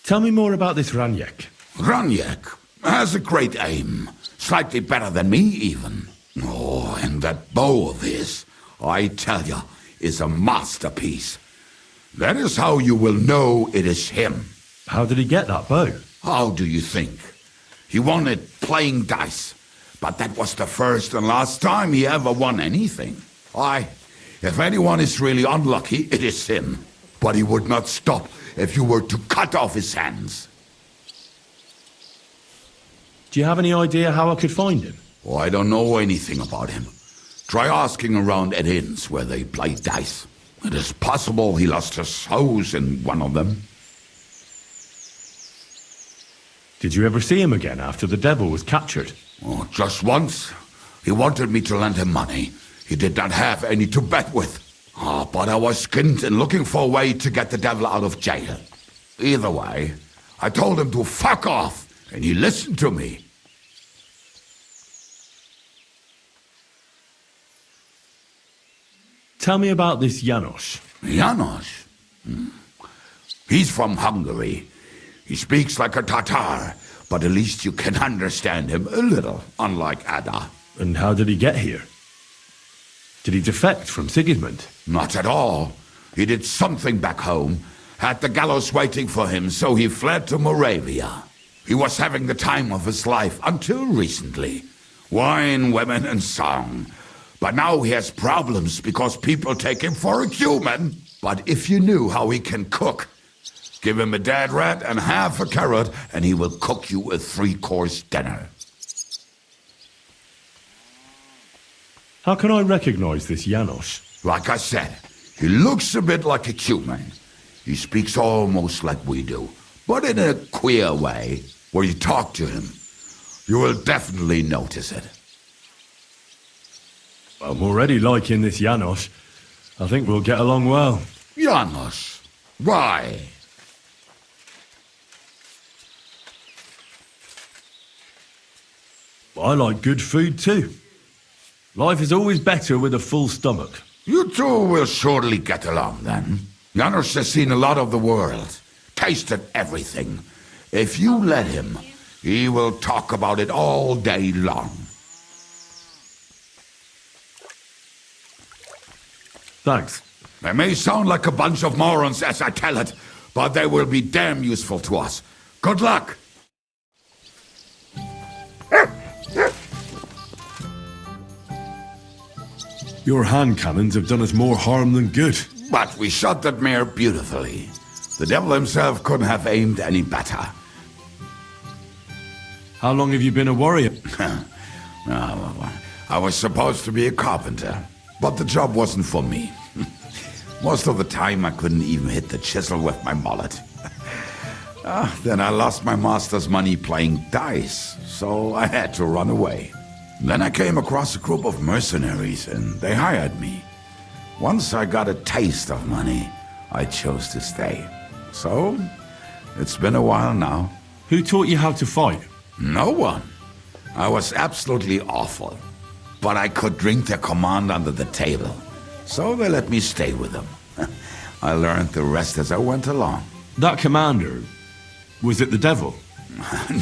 Tell me more about this Raniek. Raniek has a great aim. Slightly better than me, even. Oh, and that bow of his, I tell you, is a masterpiece. That is how you will know it is him. How did he get that bow? How do you think? He won it playing dice. But that was the first and last time he ever won anything. If anyone is really unlucky, it is him. But he would not stop if you were to cut off his hands. Do you have any idea how I could find him? Oh, I don't know anything about him. Try asking around at inns where they play dice. It is possible he lost his hose in one of them. Did you ever see him again after the devil was captured? Oh, just once. He wanted me to lend him money. He did not have any to bet with. But I was skinned and looking for a way to get the devil out of jail. Either way, I told him to fuck off, and he listened to me. Tell me about this Janos. Janos? He's from Hungary. He speaks like a Tatar, but at least you can understand him a little, unlike Ada. And how did he get here? Did he defect from Sigismund? Not at all. He did something back home, had the gallows waiting for him, so he fled to Moravia. He was having the time of his life until recently. Wine, women, and song. But now he has problems because people take him for a human. But if you knew how he can cook, Give him a dead rat and half a carrot, and he will cook you a 3-course dinner. How can I recognize this Janos? Like I said, he looks a bit like a human. He speaks almost like we do, but in a queer way. Where you talk to him, you will definitely notice it. I'm already liking this Janos. I think we'll get along well. Janos? Why? I like good food too. Life is always better with a full stomach. You two will surely get along then. Janos has seen a lot of the world, tasted everything. If you let him, he will talk about it all day long. Thanks. They may sound like a bunch of morons as I tell it, but they will be damn useful to us. Good luck! Your hand cannons have done us more harm than good. But we shot that mare beautifully. The devil himself couldn't have aimed any better. How long have you been a warrior? I was supposed to be a carpenter, but the job wasn't for me. Most of the time I couldn't even hit the chisel with my mallet. Then I lost my master's money playing dice, so I had to run away. Then I came across a group of mercenaries and they hired me. Once I got a taste of money, I chose to stay. So, it's been a while now. Who taught you how to fight? No one. I was absolutely awful. But I could drink their command under the table. So they let me stay with them. I learned the rest as I went along. That commander, was it the devil?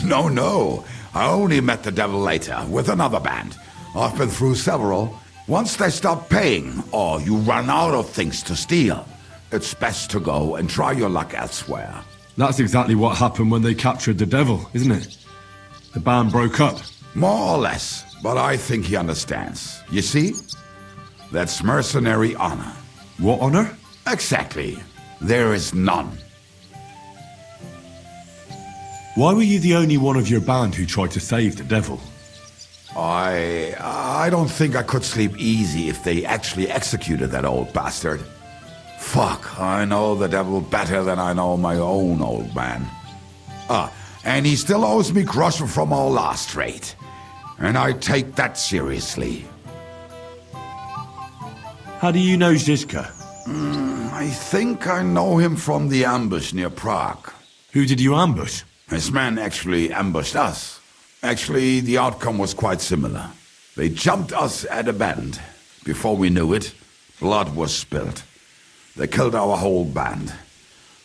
No. I only met the devil later, with another band. I've been through several. Once they stop paying, or you run out of things to steal, it's best to go and try your luck elsewhere. That's exactly what happened when they captured the devil, isn't it? The band broke up. More or less, but I think he understands. You see? That's mercenary honor. What honor? Exactly. There is none. Why were you the only one of your band who tried to save the devil? I don't think I could sleep easy if they actually executed that old bastard. Fuck, I know the devil better than I know my own old man. And he still owes me groschen from our last trade. And I take that seriously. How do you know Zizka? I think I know him from the ambush near Prague. Who did you ambush? His men actually ambushed us. Actually, the outcome was quite similar. They jumped us at a bend. Before we knew it, blood was spilled. They killed our whole band.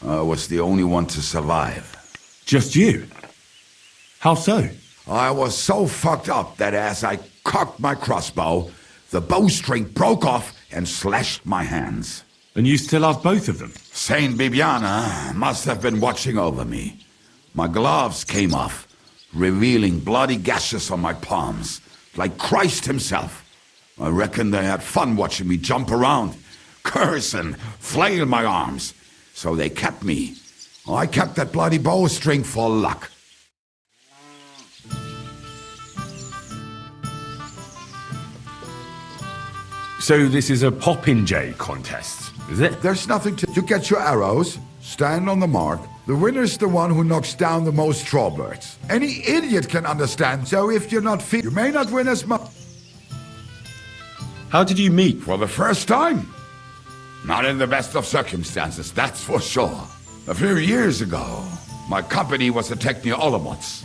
I was the only one to survive. Just you? How so? I was so fucked up that as I cocked my crossbow, the bowstring broke off and slashed my hands. And you still have both of them? Saint Bibiana must have been watching over me. My gloves came off, revealing bloody gashes on my palms, like Christ himself. I reckon they had fun watching me jump around, curse and flail my arms. So they kept me. I kept that bloody bowstring for luck. So this is a popinjay contest, is it? There's nothing to... You get your arrows, stand on the mark. The winner's the one who knocks down the most strawbirds. Any idiot can understand, so if you're not fit, you may not win as much. How did you meet? For the first time. Not in the best of circumstances, that's for sure. A few years ago, my company was attacked near Olomouc,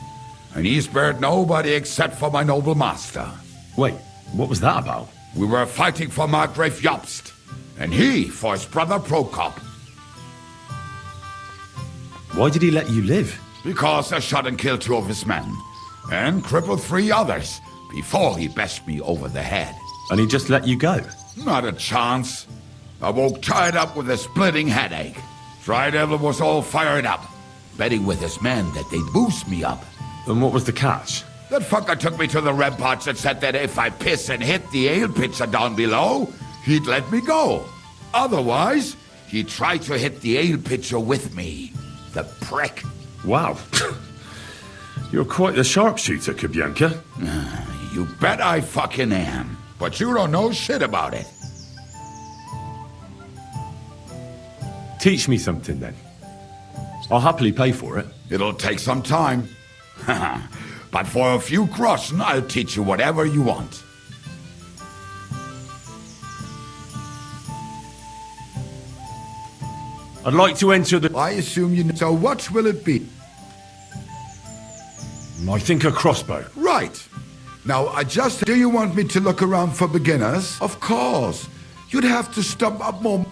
and he spared nobody except for my noble master. Wait, what was that about? We were fighting for Margrave Jobst, and he for his brother Prokop. Why did he let you live? Because I shot and killed 2 of his men, and crippled 3 others, before he bashed me over the head. And he just let you go? Not a chance. I woke tied up with a splitting headache. Tri-Devil was all fired up, betting with his men that they'd boost me up. And what was the catch? That fucker took me to the ramparts and said that if I piss and hit the ale pitcher down below, he'd let me go. Otherwise, he'd try to hit the ale pitcher with me. The prick. Wow. You're quite the sharpshooter, Kabyanka. You bet I fucking am. But you don't know shit about it. Teach me something, then. I'll happily pay for it. It'll take some time. But for a few groschen, I'll teach you whatever you want. I'd like to enter the... I assume you know. So what will it be? I think a crossbow. Right. Now, do you want me to look around for beginners? Of course. You'd have to stump up more...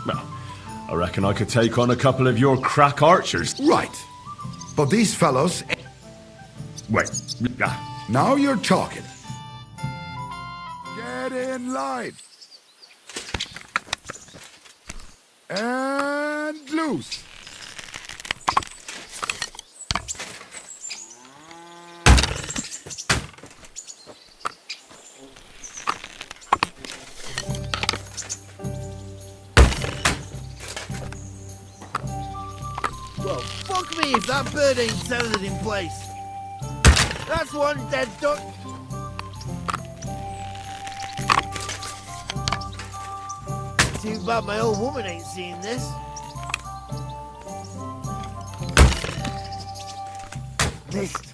Well, I reckon I could take on a couple of your crack archers. Right. But these fellows... Wait. Now you're talking. Get in line. And loose. Well, fuck me if that bird ain't tethered in place. That's one dead duck. Too bad my old woman ain't seen this. Missed.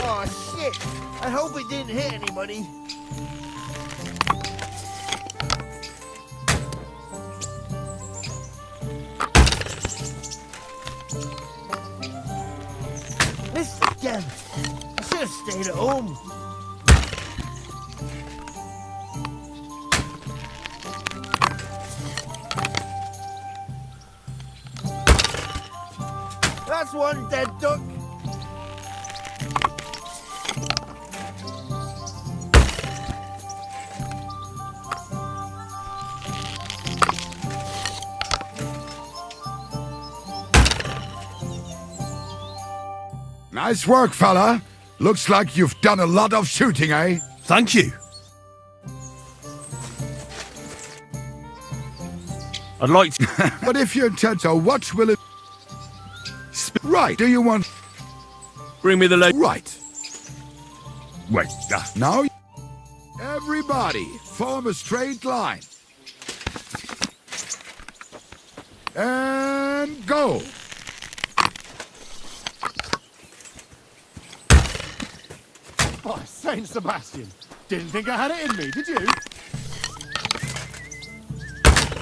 Oh shit! I hope it didn't hit anybody. Missed again. I should have stayed at home. That's one dead duck. Nice work, fella. Looks like you've done a lot of shooting, eh? Thank you. I'd like to... But if you're intent, so what will it... Right, do you want... Bring me the leg. Right. Wait. Now, everybody, form a straight line. And go. Oh, Saint Sebastian. Didn't think I had it in me, did you?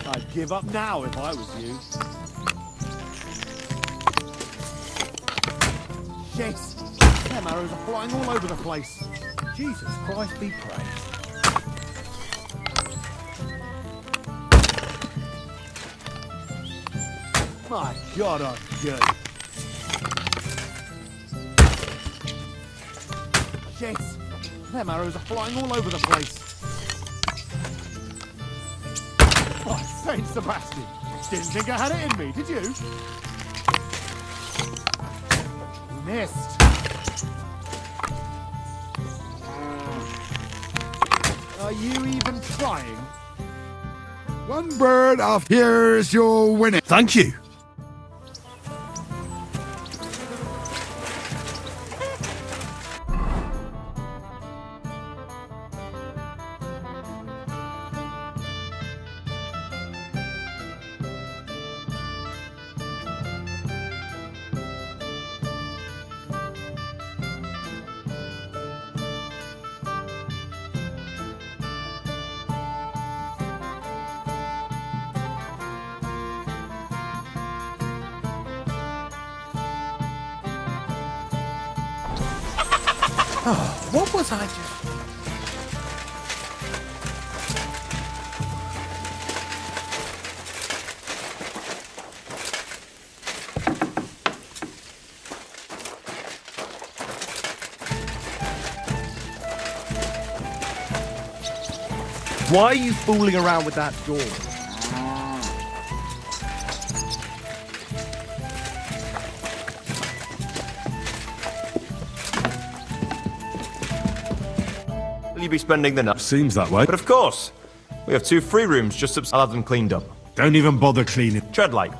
I'd give up now if I was you. Shit! Them arrows are flying all over the place. Jesus Christ be praised. My God, I'm good. Shit! Them arrows are flying all over the place. Oh, Saint Sebastian! Didn't think I had it in me, did you? Missed. Are you even trying? One bird off. Here's your winning. Thank you. Oh, what was I just... Why are you fooling around with that door? you'd be spending the night. Seems that way. But of course, we have 2 free rooms just upstairs. I'll have them cleaned up. Don't even bother cleaning. Tread light.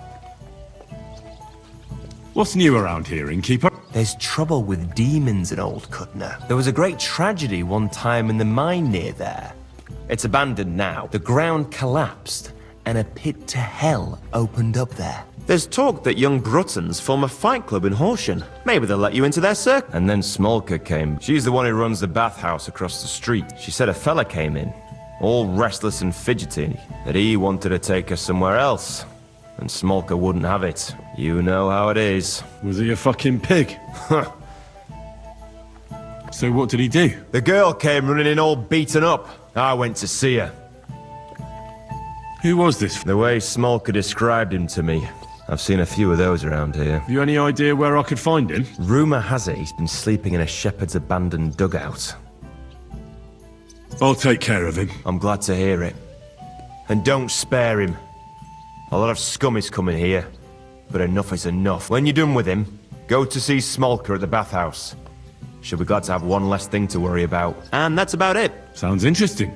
What's new around here, innkeeper? There's trouble with demons in Old Cutner. There was a great tragedy one time in the mine near there. It's abandoned now. The ground collapsed, and a pit to hell opened up there. There's talk that young Gruttons form a fight club in Horsham. Maybe they'll let you into their circle. And then Smolka came. She's the one who runs the bathhouse across the street. She said a fella came in, all restless and fidgety, that he wanted to take her somewhere else. And Smolka wouldn't have it. You know how it is. Was he a fucking pig? So what did he do? The girl came running in all beaten up. I went to see her. Who was this? The way Smolka described him to me. I've seen a few of those around here. Have you any idea where I could find him? Rumour has it he's been sleeping in a shepherd's abandoned dugout. I'll take care of him. I'm glad to hear it. And don't spare him. A lot of scum is coming here, but enough is enough. When you're done with him, go to see Smolka at the bathhouse. She'll be glad to have one less thing to worry about. And that's about it. Sounds interesting.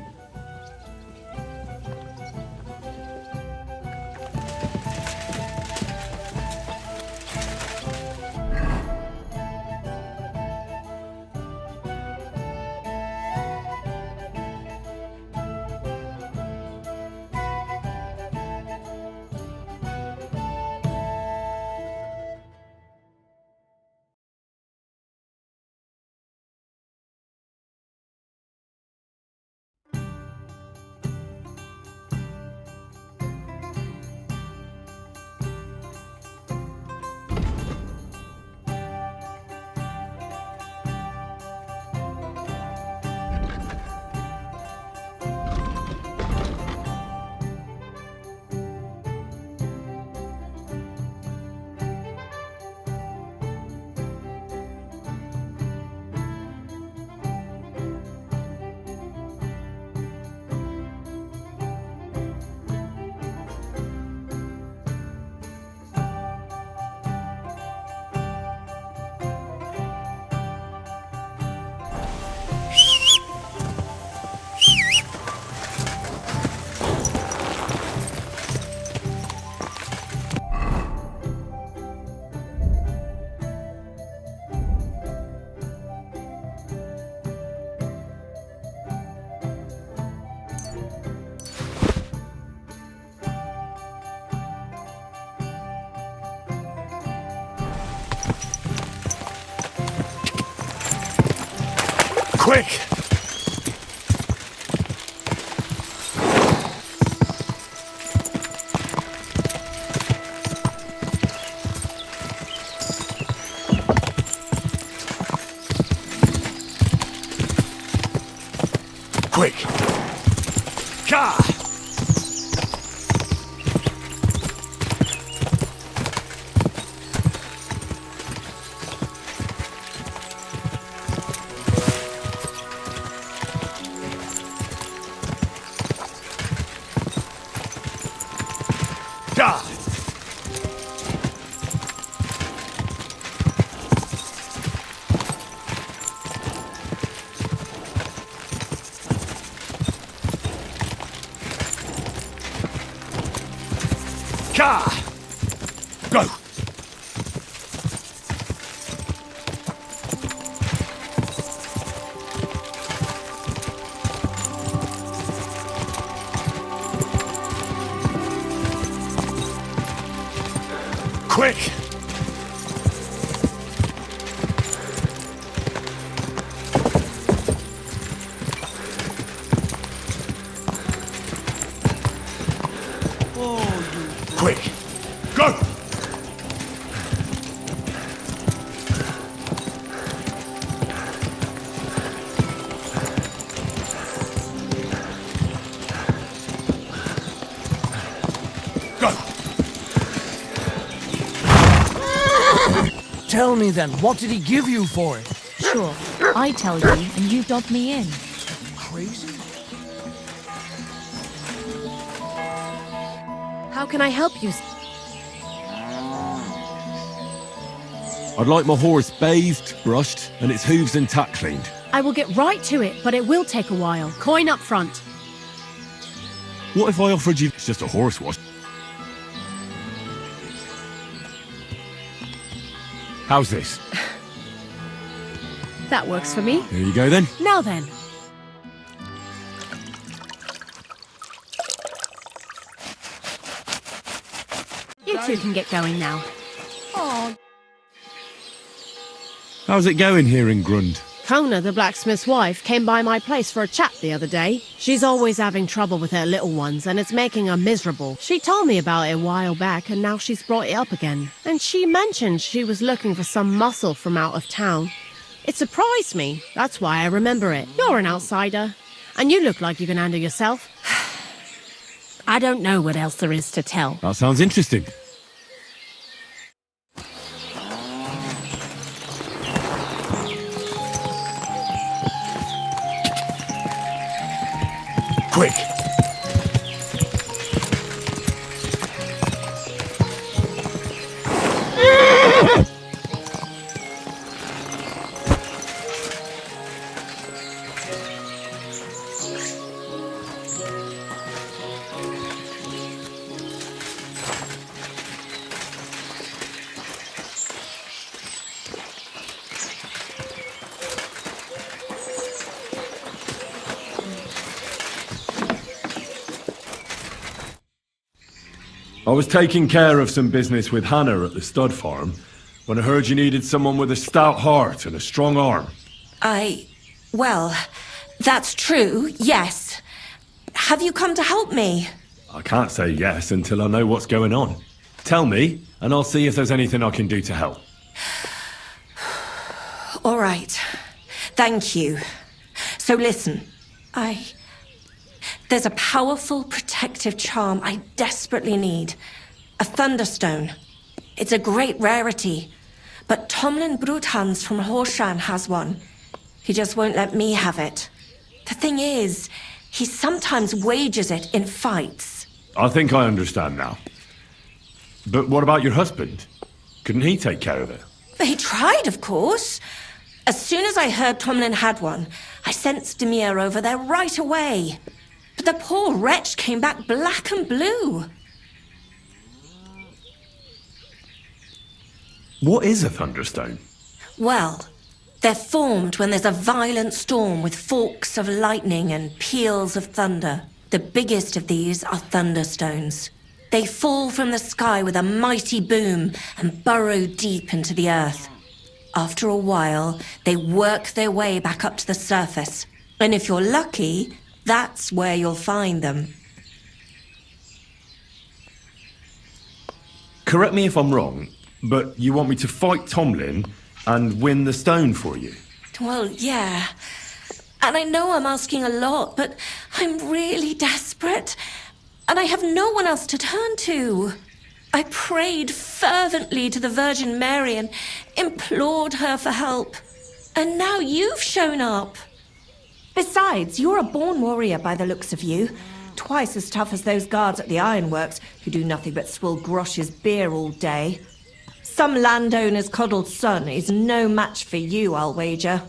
Quick! Quick! Ka! Ka! Ka! Go! Quick! Quick! Go! Go! Tell me then, what did he give you for it? Sure, I tell you, and you dog me in. Crazy? How can I help you? I'd like my horse bathed, brushed, and its hooves and tack cleaned. I will get right to it, but it will take a while. Coin up front. What if I offered you just a horse wash? How's this? That works for me. Here you go then. Now then. You two can get going now. Oh. How's it going here in Grund? Kona, the blacksmith's wife, came by my place for a chat the other day. She's always having trouble with her little ones, and it's making her miserable. She told me about it a while back, and now she's brought it up again. And she mentioned she was looking for some muscle from out of town. It surprised me. That's why I remember it. You're an outsider, and you look like you can handle yourself. I don't know what else there is to tell. That sounds interesting. Quick! I was taking care of some business with Hannah at the stud farm when I heard you needed someone with a stout heart and a strong arm. Well, that's true, yes. Have you come to help me? I can't say yes until I know what's going on. Tell me, and I'll see if there's anything I can do to help. All right. Thank you. So listen, there's a powerful protective charm I desperately need. A Thunderstone. It's a great rarity. But Tomlin Bruthans from Horshan has one. He just won't let me have it. The thing is, he sometimes wages it in fights. I think I understand now. But what about your husband? Couldn't he take care of it? He tried, of course. As soon as I heard Tomlin had one, I sent Stamir over there right away. But the poor wretch came back black and blue. What is a Thunderstone? Well, they're formed when there's a violent storm with forks of lightning and peals of thunder. The biggest of these are Thunderstones. They fall from the sky with a mighty boom and burrow deep into the earth. After a while, they work their way back up to the surface. And if you're lucky, that's where you'll find them. Correct me if I'm wrong, but you want me to fight Tomlin and win the stone for you? Well, yeah. And I know I'm asking a lot, but I'm really desperate. And I have no one else to turn to. I prayed fervently to the Virgin Mary and implored her for help. And now you've shown up. Besides, you're a born warrior by the looks of you. Twice as tough as those guards at the ironworks, who do nothing but swill Grosh's beer all day. Some landowner's coddled son is no match for you, I'll wager.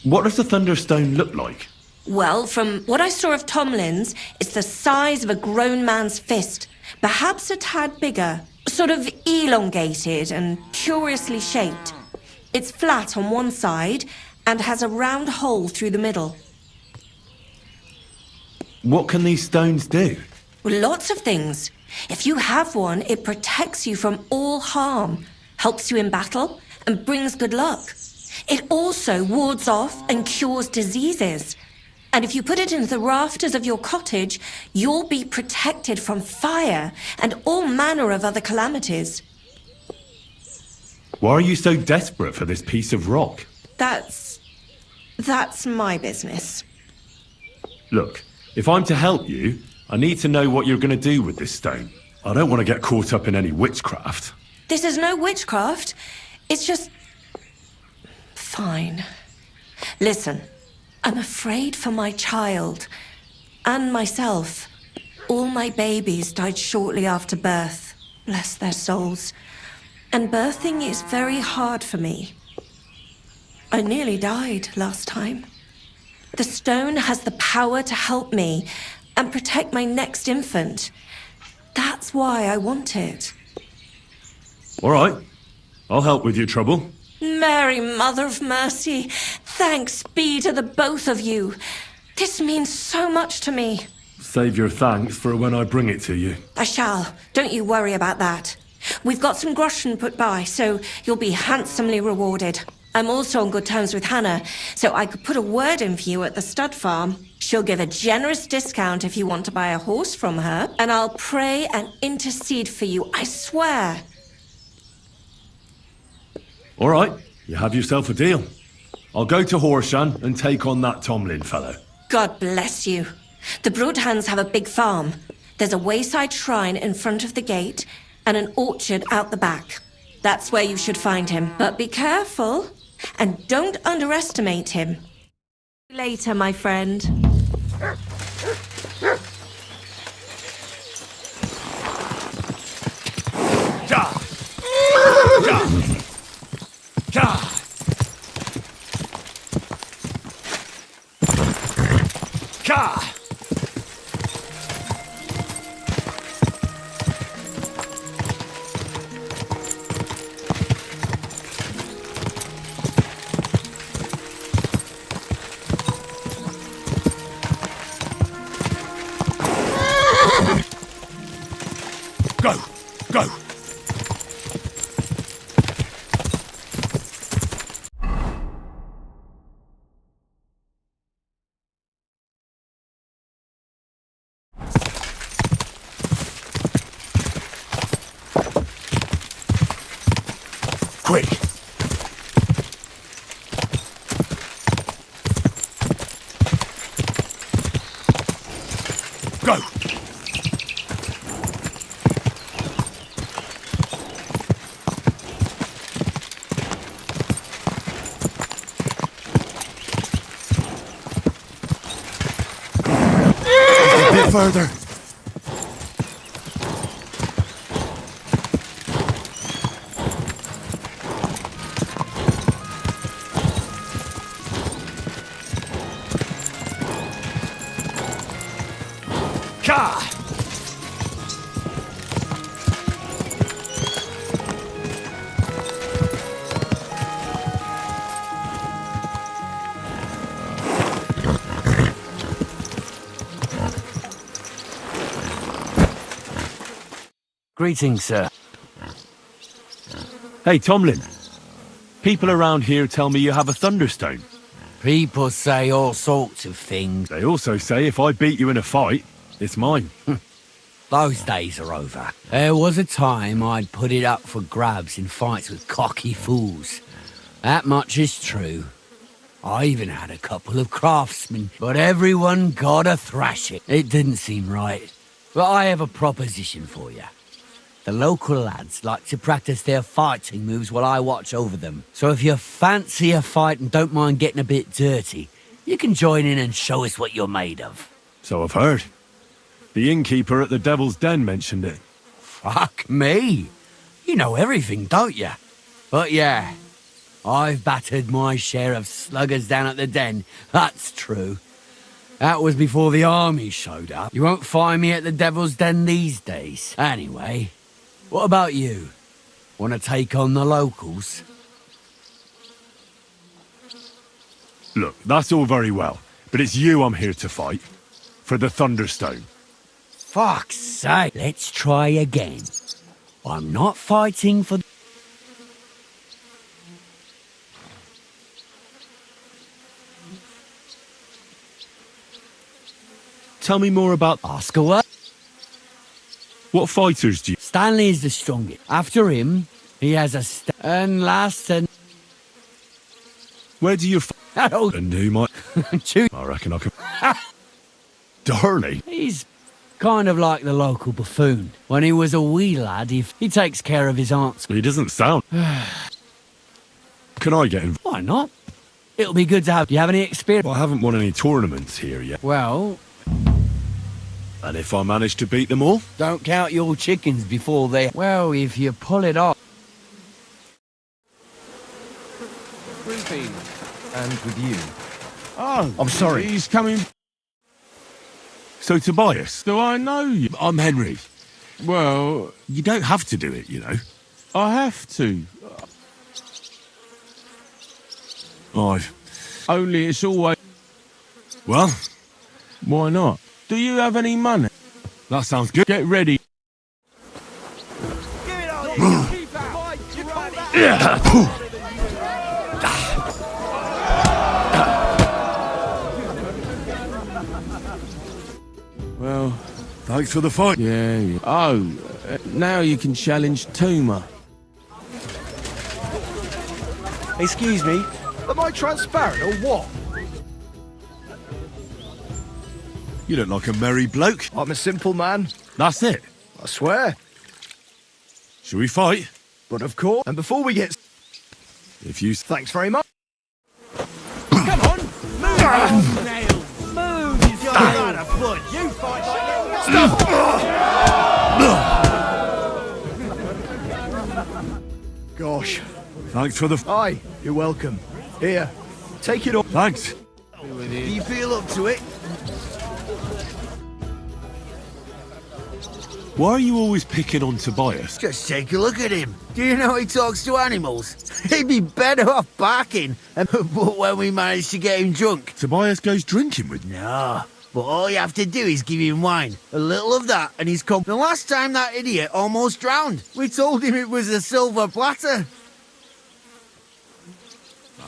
What does the Thunderstone look like? Well, from what I saw of Tomlin's, it's the size of a grown man's fist. Perhaps a tad bigger. Sort of elongated and curiously shaped. It's flat on one side and has a round hole through the middle. What can these stones do? Well, lots of things. If you have one, it protects you from all harm, helps you in battle, and brings good luck. It also wards off and cures diseases. And if you put it into the rafters of your cottage, you'll be protected from fire and all manner of other calamities. Why are you so desperate for this piece of rock? That's my business. Look, if I'm to help you, I need to know what you're going to do with this stone. I don't want to get caught up in any witchcraft. This is no witchcraft. It's just... Fine. Listen, I'm afraid for my child. And myself. All my babies died shortly after birth. Bless their souls. And birthing is very hard for me. I nearly died last time. The stone has the power to help me and protect my next infant. That's why I want it. All right. I'll help with your trouble. Mary, Mother of Mercy, thanks be to the both of you. This means so much to me. Save your thanks for when I bring it to you. I shall. Don't you worry about that. We've got some groschen put by, so you'll be handsomely rewarded. I'm also on good terms with Hannah, so I could put a word in for you at the stud farm. She'll give a generous discount if you want to buy a horse from her, and I'll pray and intercede for you, I swear. All right. You have yourself a deal. I'll go to Horshan and take on that Tomlin fellow. God bless you. The Broadhands have a big farm. There's a wayside shrine in front of the gate and an orchard out the back. That's where you should find him. But be careful and don't underestimate him. Later, my friend. Go! Quick! Go! A bit further. Greetings, sir. Hey, Tomlin. People around here tell me you have a thunderstone. People say all sorts of things. They also say if I beat you in a fight, it's mine. Those days are over. There was a time I'd put it up for grabs in fights with cocky fools. That much is true. I even had a couple of craftsmen, but everyone got a thrashing. It didn't seem right. But I have a proposition for you. The local lads like to practice their fighting moves while I watch over them. So if you fancy a fight and don't mind getting a bit dirty, you can join in and show us what you're made of. So I've heard. The innkeeper at the Devil's Den mentioned it. Fuck me. You know everything, don't you? But yeah, I've battered my share of sluggers down at the Den. That's true. That was before the army showed up. You won't find me at the Devil's Den these days. Anyway, what about you? Want to take on the locals? Look, that's all very well, but it's you I'm here to fight. For the Thunderstone. Fuck's sake. Let's try again. I'm not fighting for... Tell me more about... Ask away. What fighters do you... Stanley is the strongest. After him, he has a... And last and... Where do you... Hello. And who might... I reckon I can... Darley? He's kind of like the local buffoon. When he was a wee lad, he takes care of his aunts. He doesn't sound... Can I get involved? Why not? It'll be good to have... Do you have any experience? Well, I haven't won any tournaments here yet. Well... And if I manage to beat them all? Don't count your chickens before they... Well, if you pull it off... hand with you. Oh, I'm sorry. He's coming. So, Tobias, Do I know you? I'm Henry. Well, You don't have to do it, you know. I have to. I've... Only it's always... Well, Why not? Do you have any money? that sounds good. Get ready. Well, Thanks for the fight. yeah. Oh, now you can challenge Tuma. Excuse me, am I transparent or what? You look like a merry bloke. I'm a simple man, That's it. I swear. Shall we fight? But of course, and before we get... If you... Thanks very much. Come on! Move, nails! Move, you son of a foot! You fight like little... Gosh. Thanks for the... Aye, you're welcome. Here, take it off. Thanks. Do you feel up to it? Why are you always picking on Tobias? Just take a look at him. Do you know he talks to animals? He'd be better off barking. But when we managed to get him drunk... Tobias goes drinking with me. No, but all you have to do is give him wine. A little of that and he's come... The last time that idiot almost drowned. We told him it was a silver platter.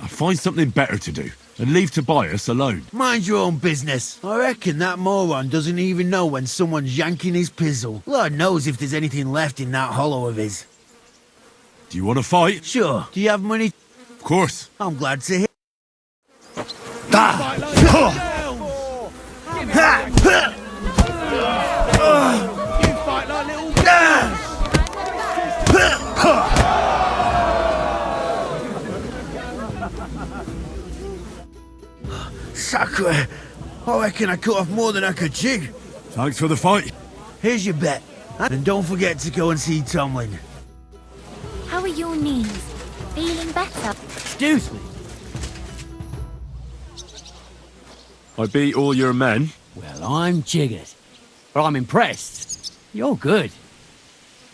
Find something better to do and leave Tobias alone. Mind your own business. I reckon that moron doesn't even know when someone's yanking his pizzle. Lord knows if there's anything left in that hollow of his. Do you want to fight? Sure. Do you have money? Of course. I'm glad to hear. You fight like little... Sacre. I reckon I cut off more than I could chew. Thanks for the fight. Here's your bet. And don't forget to go and see Tomlin. How are your knees? Feeling better? Excuse me. I beat all your men. Well, I'm jiggered. But I'm impressed. You're good.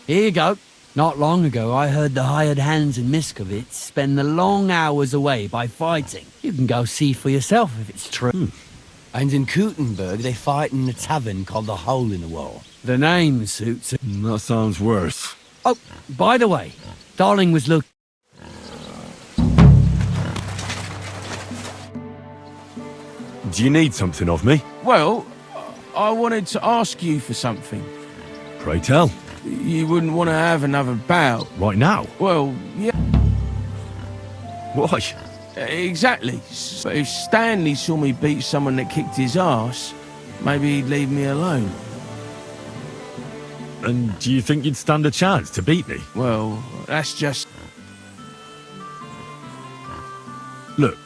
Here you go. Not long ago, I heard the hired hands in Miskovitz spend the long hours away by fighting. You can go see for yourself if it's true. And in Kutenberg, they fight in a tavern called the Hole in the Wall. The name suits it. That sounds worse. Oh, by the way, Darling was looking... Do you need something of me? Well, I wanted to ask you for something. Pray tell. You wouldn't want to have another bout. Right now? Well, yeah. Why? Exactly. But if Stanley saw me beat someone that kicked his ass, maybe he'd leave me alone. And do you think you'd stand a chance to beat me? Well, that's just... Look,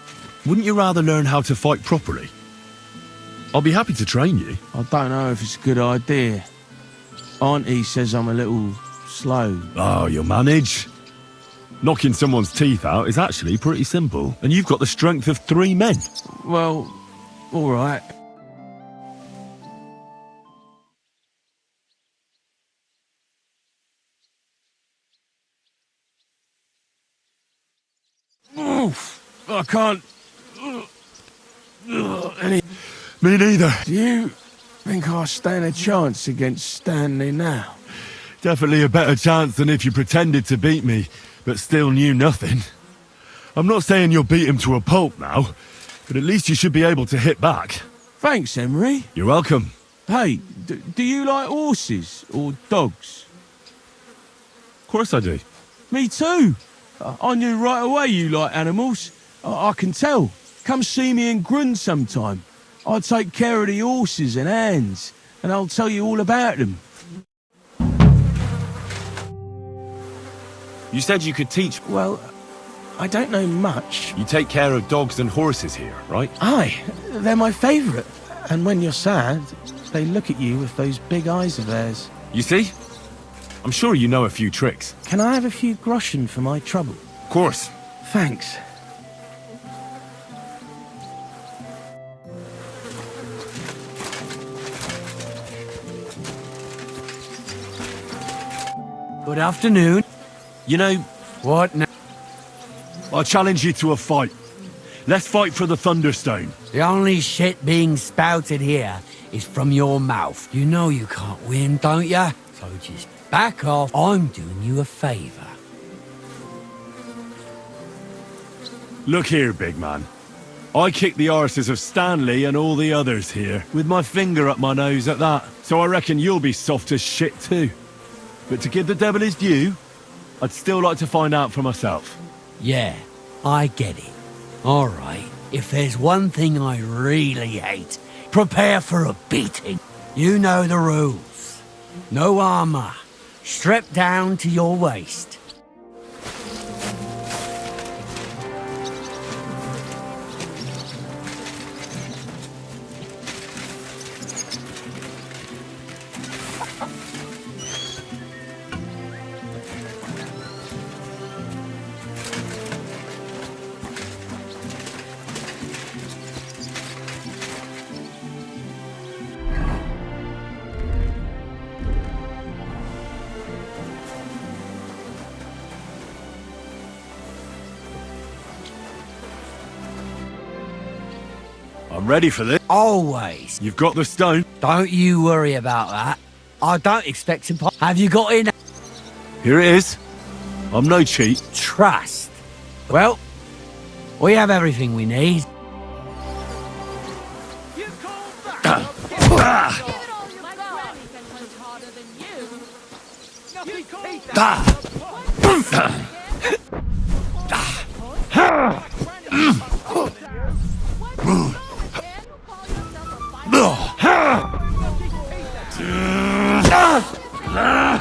wouldn't you rather learn how to fight properly? I'll be happy to train you. I don't know if it's a good idea. Auntie says I'm a little slow. Oh, you'll manage. Knocking someone's teeth out is actually pretty simple. And you've got the strength of 3 men. Well, all right. Oof, I can't... Me neither. Do you think I stand a chance against Stanley now? Definitely a better chance than if you pretended to beat me, but still knew nothing. I'm not saying you'll beat him to a pulp now, but at least you should be able to hit back. Thanks, Emery. You're welcome. Hey, do you like horses or dogs? Of course I do. Me too. I knew right away you like animals. I can tell. Come see me in Grund sometime. I'll take care of the horses and hands, and I'll tell you all about them. You said you could teach. Well, I don't know much. You take care of dogs and horses here, right? Aye, they're my favourite. And when you're sad, they look at you with those big eyes of theirs. You see? I'm sure you know a few tricks. Can I have a few groschen for my trouble? Of course. Thanks. Good afternoon. You know, What now? I challenge you to a fight. Let's fight for the Thunderstone. The only shit being spouted here is from your mouth. You know you can't win, don't ya? So just back off. I'm doing you a favour. Look here, big man. I kicked the arses of Stanley and all the others here, with my finger up my nose at that. So I reckon you'll be soft as shit too. But to give the devil his due, I'd still like to find out for myself. Yeah, I get it. All right, if there's one thing I really hate, prepare for a beating. You know the rules. No armor. Strip down to your waist. I'm ready for this. Always. You've got the stone. Don't you worry about that. I don't expect to. Have you got in? Here it is. I'm no cheat. Trust. Well, we have everything we need.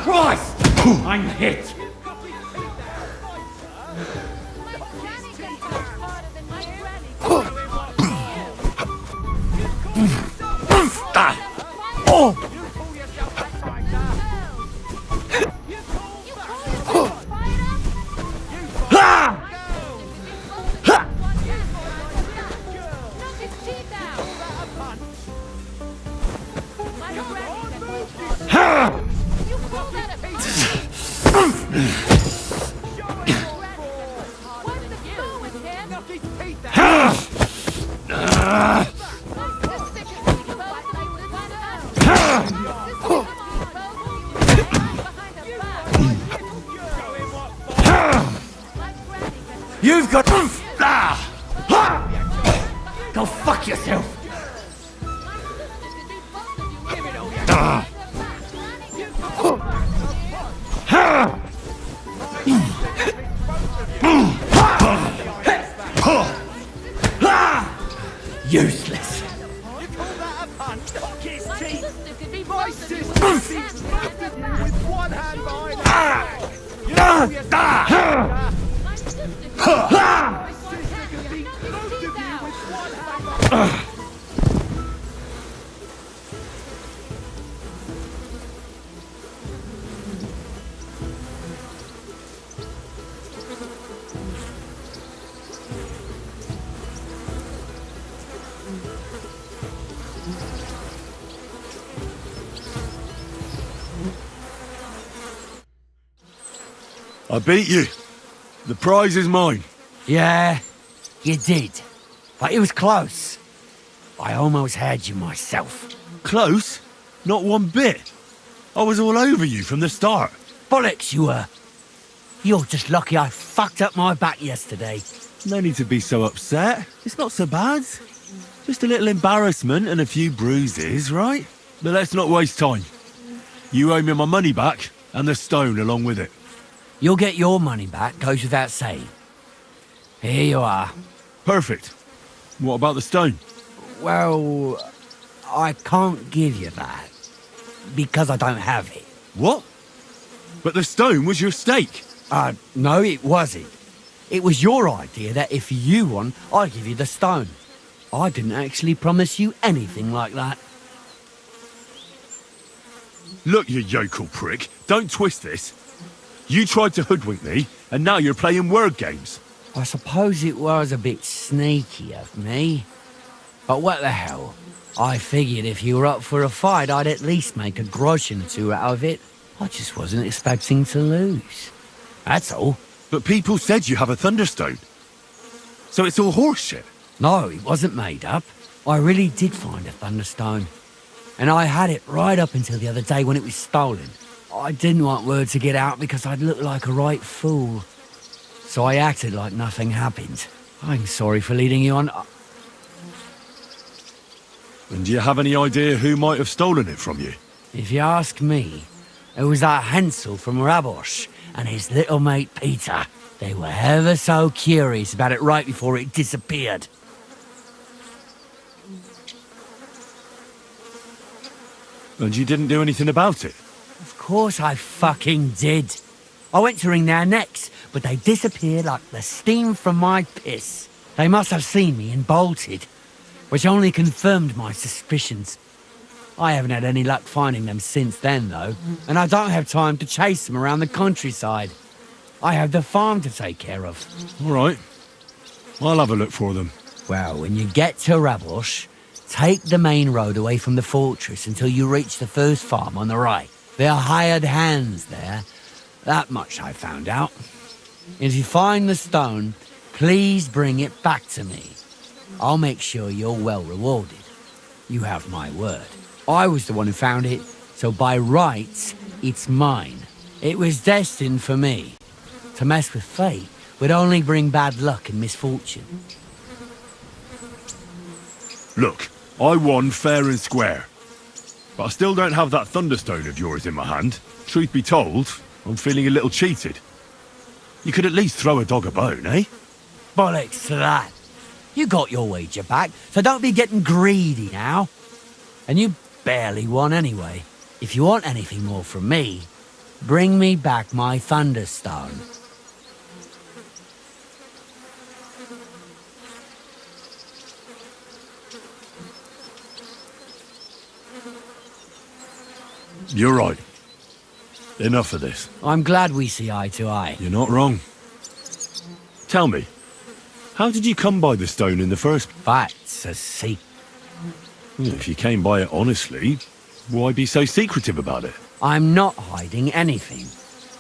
Christ! I'm hit. You've got. Go fuck yourself. Useless. My sister seems with one hand behind her. You know you're my sister can beat both of you with one hand behind her. I beat you. The prize is mine. Yeah, you did. But it was close. I almost had you myself. Close? Not one bit. I was all over you from the start. Bollocks you were. You're just lucky I fucked up my back yesterday. No need to be so upset. It's not so bad. Just a little embarrassment and a few bruises, right? But let's not waste time. You owe me my money back and the stone along with it. You'll get your money back, goes without saying. Here you are. Perfect. What about the stone? Well, I can't give you that. Because I don't have it. What? But the stone was your stake. No, it wasn't. It was your idea that if you won, I'd give you the stone. I didn't actually promise you anything like that. Look, you yokel prick. Don't twist this. You tried to hoodwink me, and now you're playing word games. I suppose it was a bit sneaky of me. But what the hell? I figured if you were up for a fight, I'd at least make a groschen or two out of it. I just wasn't expecting to lose. That's all. But people said you have a thunderstone. So it's all horseshit. No, it wasn't made up. I really did find a thunderstone. And I had it right up until the other day when it was stolen. I didn't want word to get out because I'd look like a right fool. So I acted like nothing happened. I'm sorry for leading you on. And do you have any idea who might have stolen it from you? If you ask me, it was that Hansel from Rabosh and his little mate Peter. They were ever so curious about it right before it disappeared. And you didn't do anything about it? Of course I fucking did. I went to wring their necks, but they disappeared like the steam from my piss. They must have seen me and bolted, which only confirmed my suspicions. I haven't had any luck finding them since then, though, and I don't have time to chase them around the countryside. I have the farm to take care of. All right. I'll have a look for them. Well, when you get to Rabosh, take the main road away from the fortress until you reach the first farm on the right. There are hired hands there. That much I found out. If you find the stone, please bring it back to me. I'll make sure you're well rewarded. You have my word. I was the one who found it, so by rights, it's mine. It was destined for me. To mess with fate would only bring bad luck and misfortune. Look, I won fair and square. But I still don't have that thunderstone of yours in my hand. Truth be told, I'm feeling a little cheated. You could at least throw a dog a bone, eh? Bollocks to that. You got your wager back, so don't be getting greedy now. And you barely won anyway. If you want anything more from me, bring me back my thunderstone. You're right. Enough of this. I'm glad we see eye to eye. You're not wrong. Tell me, how did you come by the stone in the first place? That's a secret. If you came by it honestly, why be so secretive about it? I'm not hiding anything.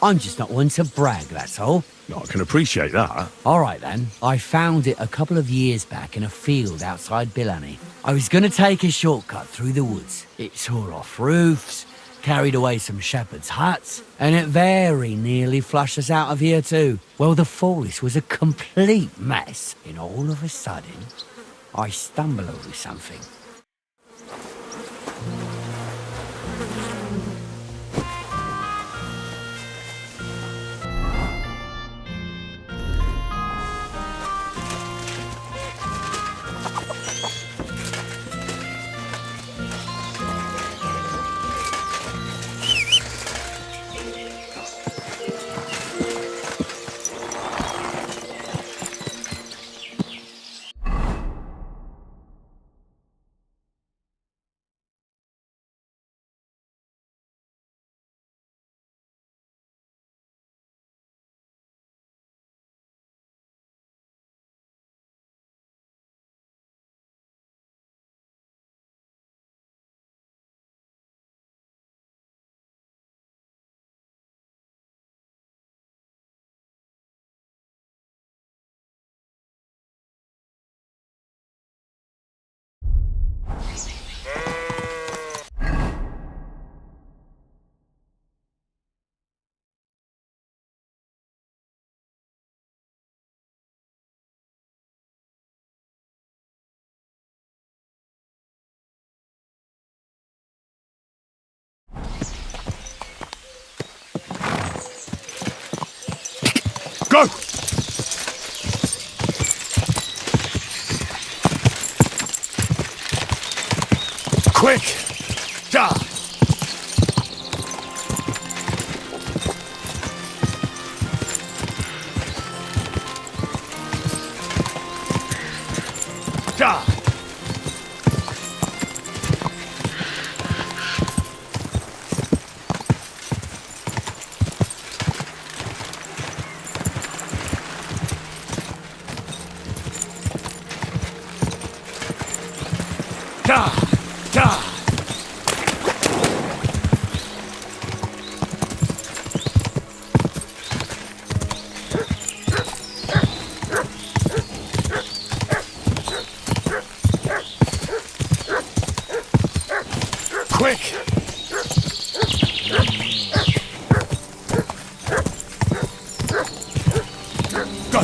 I'm just not one to brag, that's all. I can appreciate that. All right, then. I found it a couple of years back in a field outside Billany. I was going to take a shortcut through the woods. It tore off roofs, carried away some shepherds' huts, and it very nearly flushed us out of here too. Well, the forest was a complete mess, and all of a sudden, I stumble over something. Go! Quick! Da! Da! Da! Da! Quick! Go!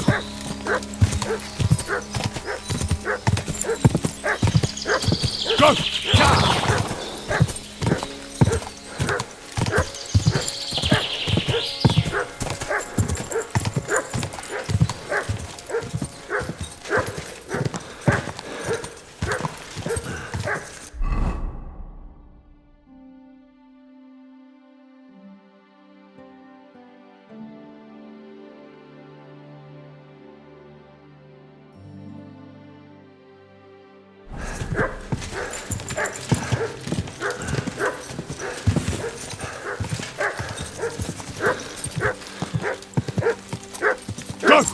Go!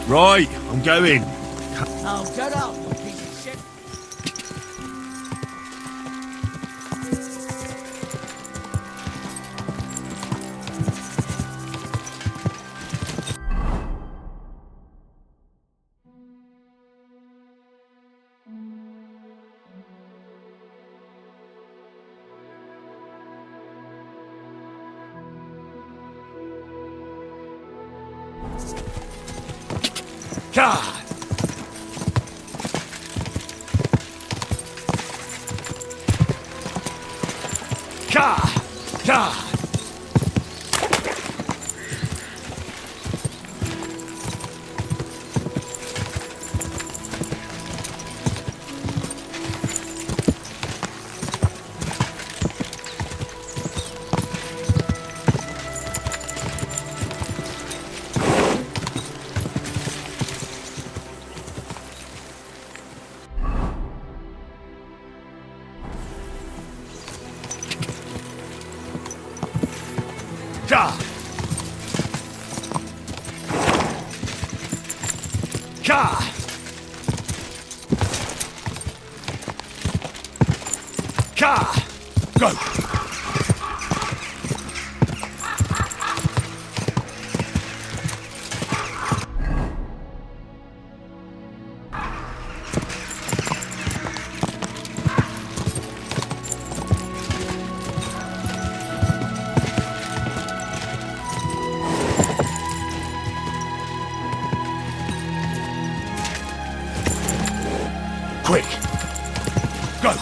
Right, I'm going. Oh, shut up, you piece of shit. God! God! God! God! God! God! Go! Quick! Go!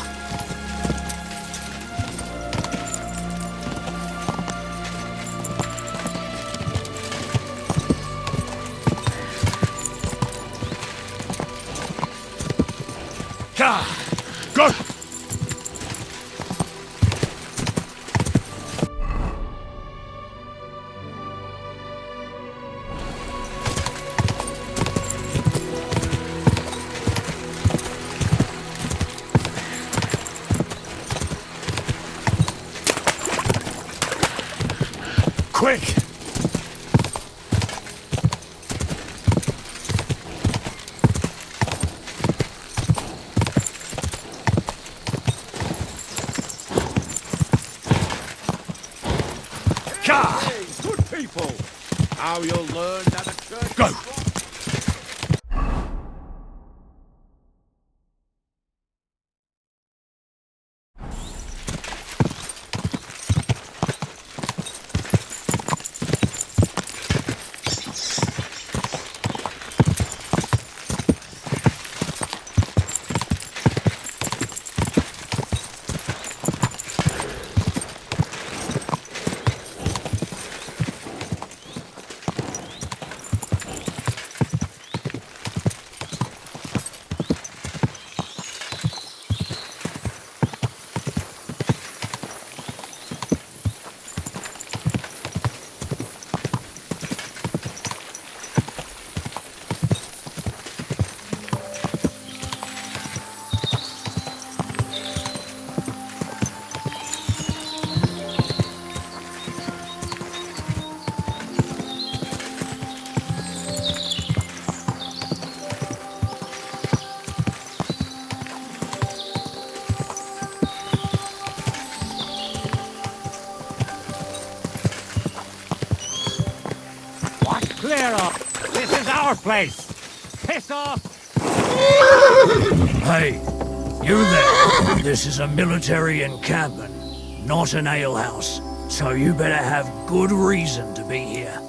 Go! Quick! Hey, good people. How you'll learn that a church... Go! care of. This is our place. Piss off. Hey, you there. This is a military encampment, not an alehouse. So you better have good reason to be here.